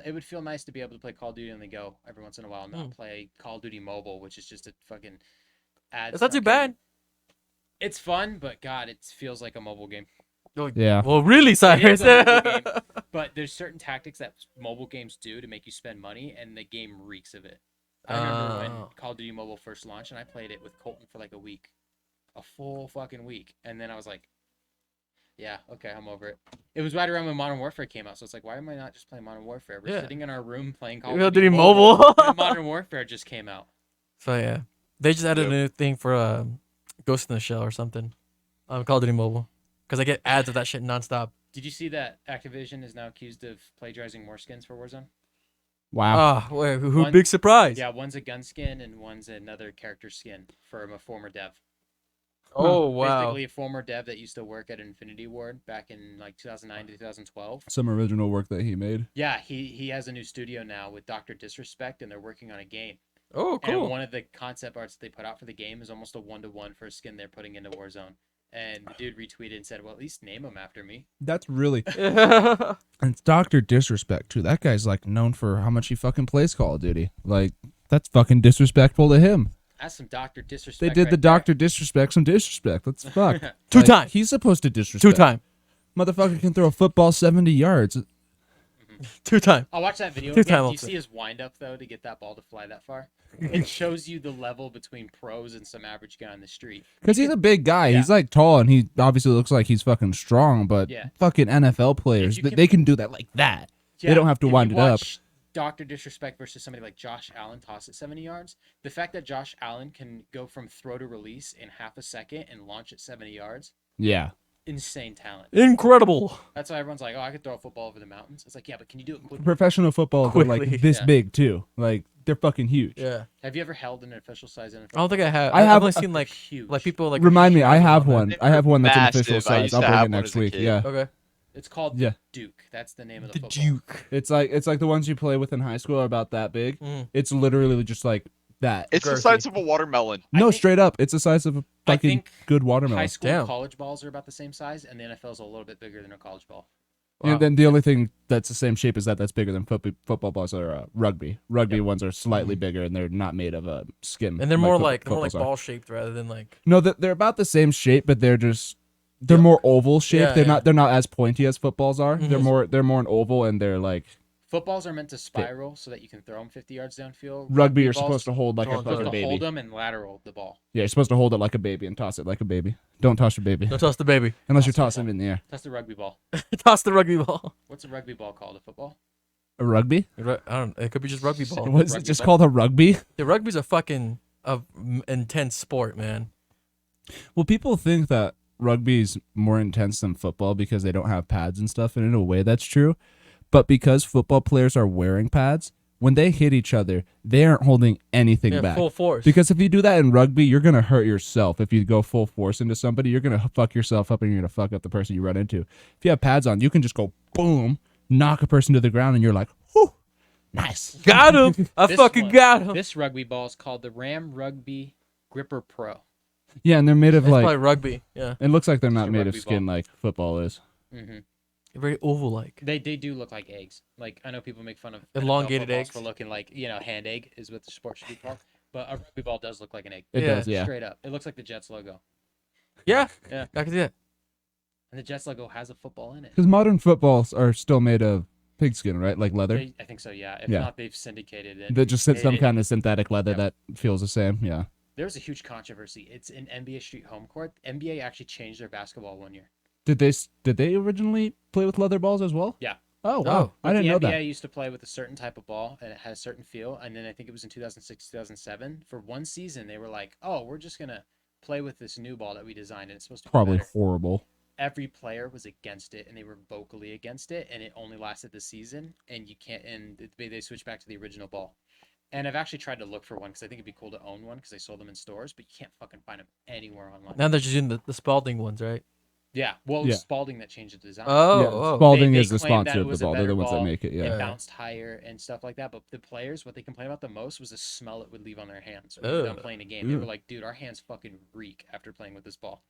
It would feel nice to be able to play Call of Duty on the go every once in a while, and not play Call of Duty Mobile, which is just a fucking ad. It's not too bad. It's fun, but God, it feels like a mobile game. Yeah. Well, really, It Cyrus. is a mobile game, but there's certain tactics that mobile games do to make you spend money, and the game reeks of it. I remember when Oh. Call of Duty Mobile first launched, and I played it with Colton for like a full fucking week, and then I was like, "Yeah, okay, I'm over it." It was right around when Modern Warfare came out, so it's like, why am I not just playing Modern Warfare? We're Yeah. sitting in our room playing Call Call of Duty Mobile. when Modern Warfare just came out. So yeah, they just added Yep. a new thing for Ghost in the Shell or something. Call of Duty Mobile, because I get ads of that shit nonstop. Did you see that Activision is now accused of plagiarizing more skins for Warzone? Wow. Ah, wait, who? One- Big surprise. Yeah, one's a gun skin and one's another character skin from a former dev. Oh wow. Basically, a former dev that used to work at Infinity Ward back in like 2009 to 2012. Some original work that he made. Yeah, he has a new studio now with Dr. Disrespect, and they're working on a game. Oh And cool. one of the concept arts they put out for the game is almost a 1-to-1 for a skin they're putting into Warzone. And the dude retweeted and said, "Well, at least name him after me." That's really and it's Dr. Disrespect too. That guy's like known for how much he fucking plays Call of Duty. Like that's fucking disrespectful to him. That's some Dr. Disrespect. They did right the there. Dr. Disrespect some disrespect. Let's fuck. Two Like, time. He's supposed to disrespect. 2 time. Motherfucker can throw a football 70 yards. 2 time. I'll watch that video Two again. time Do you also. see his wind up though to get that ball to fly that far? It shows you the level between pros and some average guy on the street. Because he's a big guy. Yeah. He's like tall and he obviously looks like he's fucking strong, but Yeah. fucking NFL players, you they can do that like that. They don't have to if you wind it up. watch Dr. Disrespect versus somebody like Josh Allen toss it 70 yards. The fact that Josh Allen can go from throw to release in half a second and launch at 70 yards, Yeah. insane talent. Incredible. That's why everyone's like, "Oh, I could throw a football over the mountains." It's like, yeah, but can you do it quickly? Professional football are Quickly, like this yeah. big too. Like they're fucking huge. Yeah. Have you ever held an official size NFL? I don't think I have. I I've have only a- seen like huge. people like. Remind me, I shooting have on one. that. I have one that's an Massive. official I size. used I'll to bring have it one next as a week. kid. Yeah. Okay. It's called Yeah. the Duke. That's the name of the The football. Duke. It's like the ones you play with in high school are about that big. Mm. It's literally just like that. It's the Girthy. size of a watermelon. I No, think- straight up. It's the size of a I fucking think good High watermelon. school Damn. and college balls are about the same size, and the NFL is a little bit bigger than a college ball. Wow. And then the only thing that's the same shape as that's bigger than football balls are rugby. Rugby ones are slightly bigger and they're not made of skin. And they're more like footballs are. ball shaped rather than like. No, they're about the same shape, but they're just they're more oval shaped. Yeah, they're yeah. not as pointy as footballs are. Mhm. They're more an oval, and they're like Footballs are meant to spiral so that you can throw them 50 yards downfield. rugby. You're balls supposed to hold like You're a supposed fucking to baby. hold them and lateral the ball. Yeah, you're supposed to hold it like a baby and toss it like a baby. Don't toss your baby Don't toss the baby. unless you're Toss the tossing ball. it in the air. That's the rugby ball. Toss the rugby ball. What's a rugby ball called? A football? A rugby? I don't. It could be just rugby ball. What is it Rugby just ball? called a rugby? The rugby's a fucking intense sport, man. Well, people think that rugby's more intense than football because they don't have pads and stuff, and in a way that's true. But because football players are wearing pads, when they hit each other, they aren't holding anything Yeah, back. full force. Because if you do that in rugby, you're gonna hurt yourself. If you go full force into somebody, you're gonna fuck yourself up, and you're gonna fuck up the person you run into. If you have pads on, you can just go boom, knock a person to the ground, and you're like, whew, nice. Got him. I This fucking one- got him. This rugby ball is called the Ram Rugby Gripper Pro. Yeah, and they're made of It's like. probably rugby. Yeah. It looks like they're It's not a made of rugby skin like football is. Mm-hmm. Very oval like. They do look like eggs. Like I know people make fun of NFL Elongated footballs eggs. for looking like hand egg is what the sport should be called. But a rugby ball does look like an egg. It Yeah. does, yeah. Straight up, it looks like the Jets logo, Yeah. Yeah. I can see that. and the Jets logo has a football in it. Because modern footballs are still made of pigskin, right? Like leather. I think so. Yeah. If Yeah. not, they've syndicated it. They just made some it. kind of synthetic leather Yep. that feels the same. Yeah. There was a huge controversy. It's in NBA Street Home Court. NBA actually changed their basketball one year. Did they originally play with leather balls as well? Yeah. Oh wow, Oh. I didn't the know NBA that. used to play with a certain type of ball, and it had a certain feel. And then I think it was in 2006, 2007. For one season, they were like, "Oh, we're just gonna play with this new ball that we designed, and it's supposed to be Probably better." horrible. Every player was against it, and they were vocally against it, and it only lasted the season. And you can't. And they switched back to the original ball. And I've actually tried to look for one because I think it'd be cool to own one because they sold them in stores, but you can't fucking find them anywhere online. Now they're just doing the Spalding ones, right? Yeah, well, it was Yeah. Spalding that changed the design. Oh, Yeah, oh. Spalding They is the claimed that sponsor it of the was a ball. They're the better ones that ball. make it. It Yeah. bounced higher and stuff like that. But the players, what they complained about the most was the smell it would leave on their hands when they were done Ugh. playing a game. They Ugh. were like, "Dude, our hands fucking reek after playing with this ball."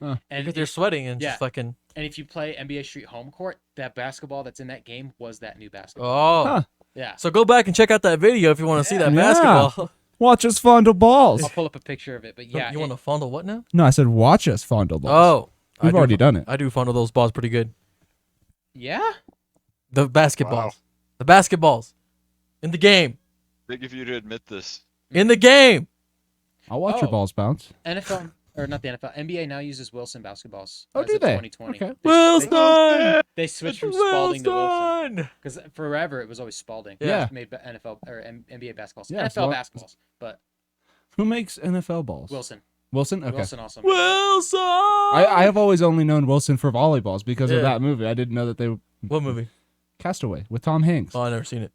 Huh. And Because they're sweating and yeah. just fucking. and if you play NBA Street Home Court, that basketball that's in that game was that new basketball. Oh. Huh. Yeah, So go back and check out that video if you want to see that Yeah. basketball. Watch us fondle balls. I'll pull up a picture of it. But yeah, You want to fondle what now? No, I said watch us fondle balls. Oh. We've already done it. I do fondle those balls pretty good. Yeah, The basketballs. Wow. The basketballs. In the game. Big of you to admit this. In the game. I'll watch your Oh. balls bounce. NFL or not the NFL. NBA now uses Wilson basketballs. Oh, as do of they? 2020. Okay. Wilson! They switched from Spalding to Wilson. Wilson! Because forever it was always Spalding. Yeah. Made NFL or NBA basketballs. Yeah, NFL well- basketballs. But Who makes NFL balls? Wilson. Wilson? Okay. Wilson also. Wilson! I have always only known Wilson for volleyballs because Yeah. of that movie. I didn't know that they were What movie? Castaway with Tom Hanks. Oh, I never seen it.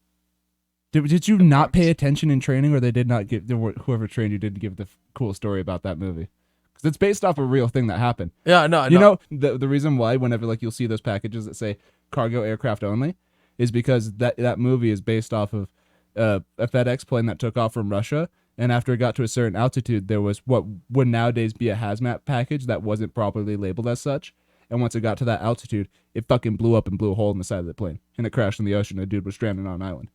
Did you not pay attention in training, or they did not give whoever trained you didn't give the cool story about that movie? Because it's based off a real thing that happened. Yeah, no, You know the reason why whenever like you'll see those packages that say cargo aircraft only is because that movie is based off of a FedEx plane that took off from Russia, and after it got to a certain altitude, there was what would nowadays be a hazmat package that wasn't properly labeled as such. And once it got to that altitude, it fucking blew up and blew a hole in the side of the plane, and it crashed in the ocean. And a dude was stranded on an island.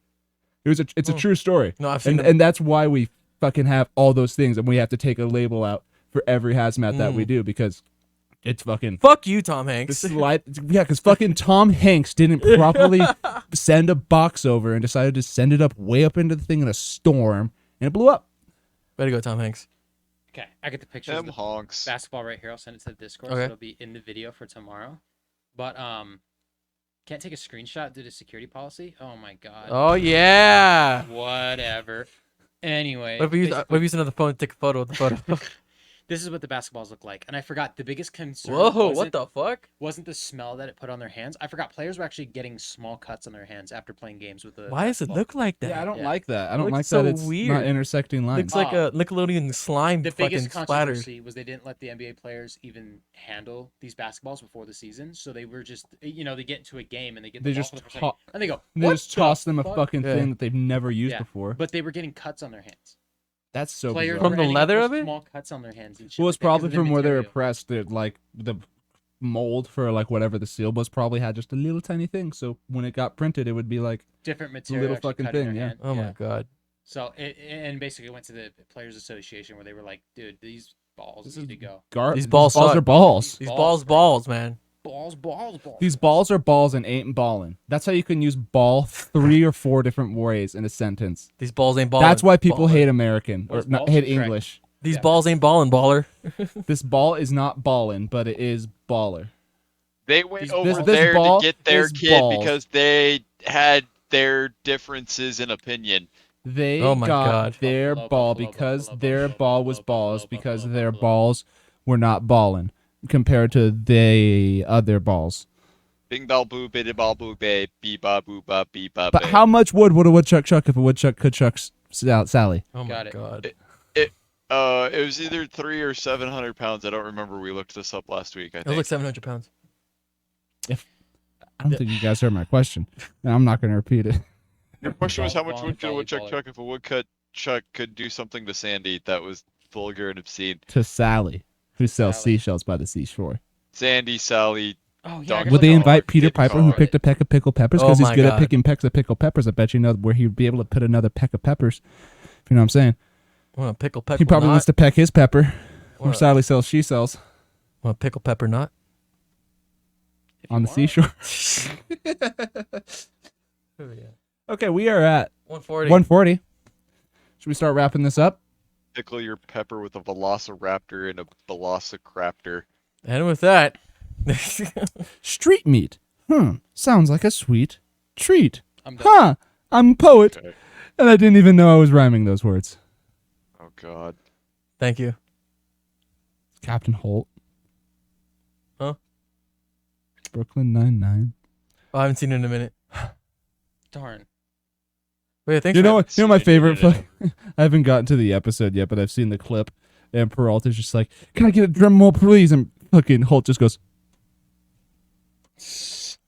It's a true story. No, I've seen and it. and that's why we fucking have all those things, and we have to take a label out for every hazmat that we do because it's fucking. Fuck you, Tom Hanks. Yeah, because fucking Tom Hanks didn't properly send a box over and decided to send it up way up into the thing in a storm, and it blew up. Way to go, Tom Hanks. Okay, I get the pictures of Them the honks. basketball right here. I'll send it to the Discord. Okay. So it'll be in the video for tomorrow. But can't take a screenshot due to security policy. Oh my god. Oh, yeah. Whatever. Anyway. What if we use, basically, another phone to take a photo of the photo? this is what the basketballs look like, and I forgot the biggest concern. Whoa, what the fuck? Wasn't the smell that it put on their hands? I forgot players were actually getting small cuts on their hands after playing games with the. Why does it basketball. look like that? Yeah, I don't Yeah. like that. I It don't looks like so that it's weird. not intersecting lines. Looks like a Nickelodeon slime The fucking biggest splattered. controversy was they didn't let the NBA players even handle these basketballs before the season, so they were just, they get into a game and they get the They ball just for the first to- time, and they go, They "What just the toss them a fuck?" fucking Yeah. thing that they've never used Yeah, before. But they were getting cuts on their hands. That's so Players bizarre. From were the ending up leather with of it? Small cuts on their hands and shit. Well, it's like that 'cause probably of the from where they were material. pressed. That like the mold for like whatever the seal was probably had just a little tiny thing. So when it got printed, it would be like Different material. little actually fucking cut in thing, their yeah. hand. Oh my god. So and basically went to the Players Association where they were like, dude, these balls This need is to go. These balls suck. are balls. These Balls, balls, man. Balls. These balls are balls and ain't ballin'. That's how you can use ball 3 or 4 different ways in a sentence. These balls ain't balling. That's why people baller. hate American or What's not balls? hate Correct. English. These Yeah. balls ain't balling, baller. This ball is not ballin', but it is baller. They went This over this there ball to get their is kid balls. because they had their differences in opinion. They Oh my got God. their Buffalo, ball Buffalo, because Buffalo, their Buffalo, ball was Buffalo, balls Buffalo, because Buffalo, their Buffalo. balls were not ballin' compared to the other balls. Bing ball boo, bitty ball boo, babe, bee ba boo ba bee ba. But how much wood would a woodchuck chuck if a woodchuck could chuck Sally? Oh my Got it. God. It was either 300 or 700 pounds. I don't remember. We looked this up last week. I It was think. like 700 pounds. I don't think you guys heard my question. And I'm not going to repeat it. Your question was how much Ball- wood could a woodchuck baller. chuck if a woodchuck could do something to Sandy that was vulgar and obscene. To Sally, who sells Sally. seashells by the seashore. Sandy, Sally. Oh Dog- yeah. I gotta Would they look invite up- Peter Didn't Piper, call who it. picked a peck of pickled peppers, Oh because he's my good at God. picking pecks of pickled peppers? I bet you know where he'd be able to put another peck of peppers. If you know what I'm saying? Want a pickle pepper? He probably knot? wants to peck his pepper. Or Want Sally sells, she sells a pickle pepper knot? if you on the want. seashore. Oh yeah. Okay, we are at 140. 140. Should we start wrapping this up? Pickle your pepper with a velociraptor and a velociraptor. And with that, Street meat. Sounds like a sweet treat. I'm done. Huh. I'm a poet, Okay. and I didn't even know I was rhyming those words. Oh God. thank you. Captain Holt. Huh? Brooklyn Nine-Nine. Oh, I haven't seen it in a minute. Darn. Wait, thanks. You know for- what? You know my seen it favorite. in it. I haven't gotten to the episode yet, but I've seen the clip. And Peralta's just like, "Can I get a drum roll, please?" And fucking Holt just goes.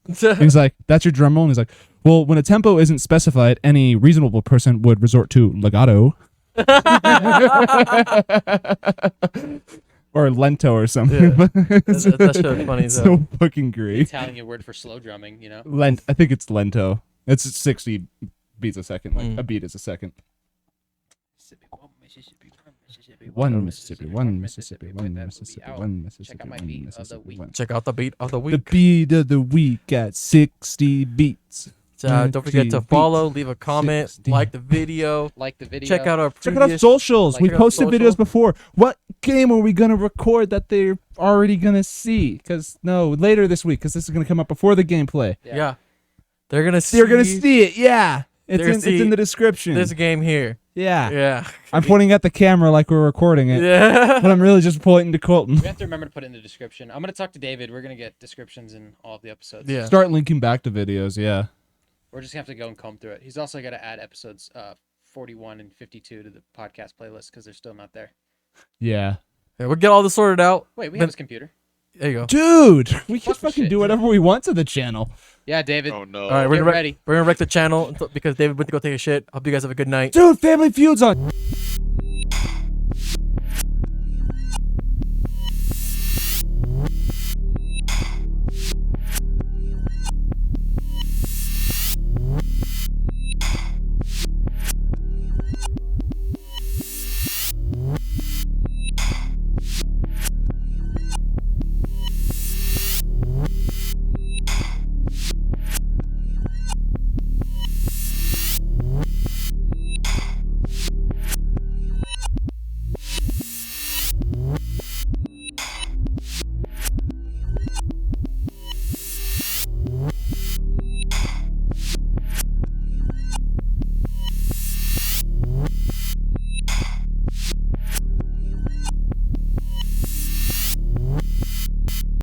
And he's like, "That's your drum roll." And he's like, "Well, when a tempo isn't specified, any reasonable person would resort to legato or lento or something." Yeah. That shit was funny as so hell. fucking The great. Italian word for slow drumming, you know. I think it's lento. It's 60 beats a second. Like a beat is a second. One Mississippi, one Mississippi, one Mississippi, one Mississippi, Check out my one beat of the Mississippi, week. one. Check out the beat of the The week. beat of the week at 60 beats. Don't forget to 60 follow, beats. leave a comment, 60. like the video, Like the video. check out our Check out our previous. socials. Like We our posted social. videos before. What game are we gonna record that they're already gonna see? Because no, later this week. Because this is gonna come up before the gameplay. Yeah. They're gonna see. They're gonna see it. Yeah, They're it's in the description. this game here. Yeah. Yeah. I'm pointing at the camera like we're recording it, Yeah. but I'm really just pointing to Colton. We have to remember to put it in the description. I'm gonna talk to David. We're gonna get descriptions in all of the episodes. Yeah. Start linking back to videos. Yeah. We're just gonna have to go and comb through it. He's also got to add episodes 41 and 52 to the podcast playlist because they're still not there. Yeah. Yeah, we'll get all this sorted out. Wait, we Then- have his computer. There you go. Dude, we can Fuck this fucking shit. do whatever we want to the channel. Yeah, David. Oh no. All right, Get we're gonna ready. wreck the channel because David went to go take a shit. Hope you guys have a good night. Dude, Family Feud's on.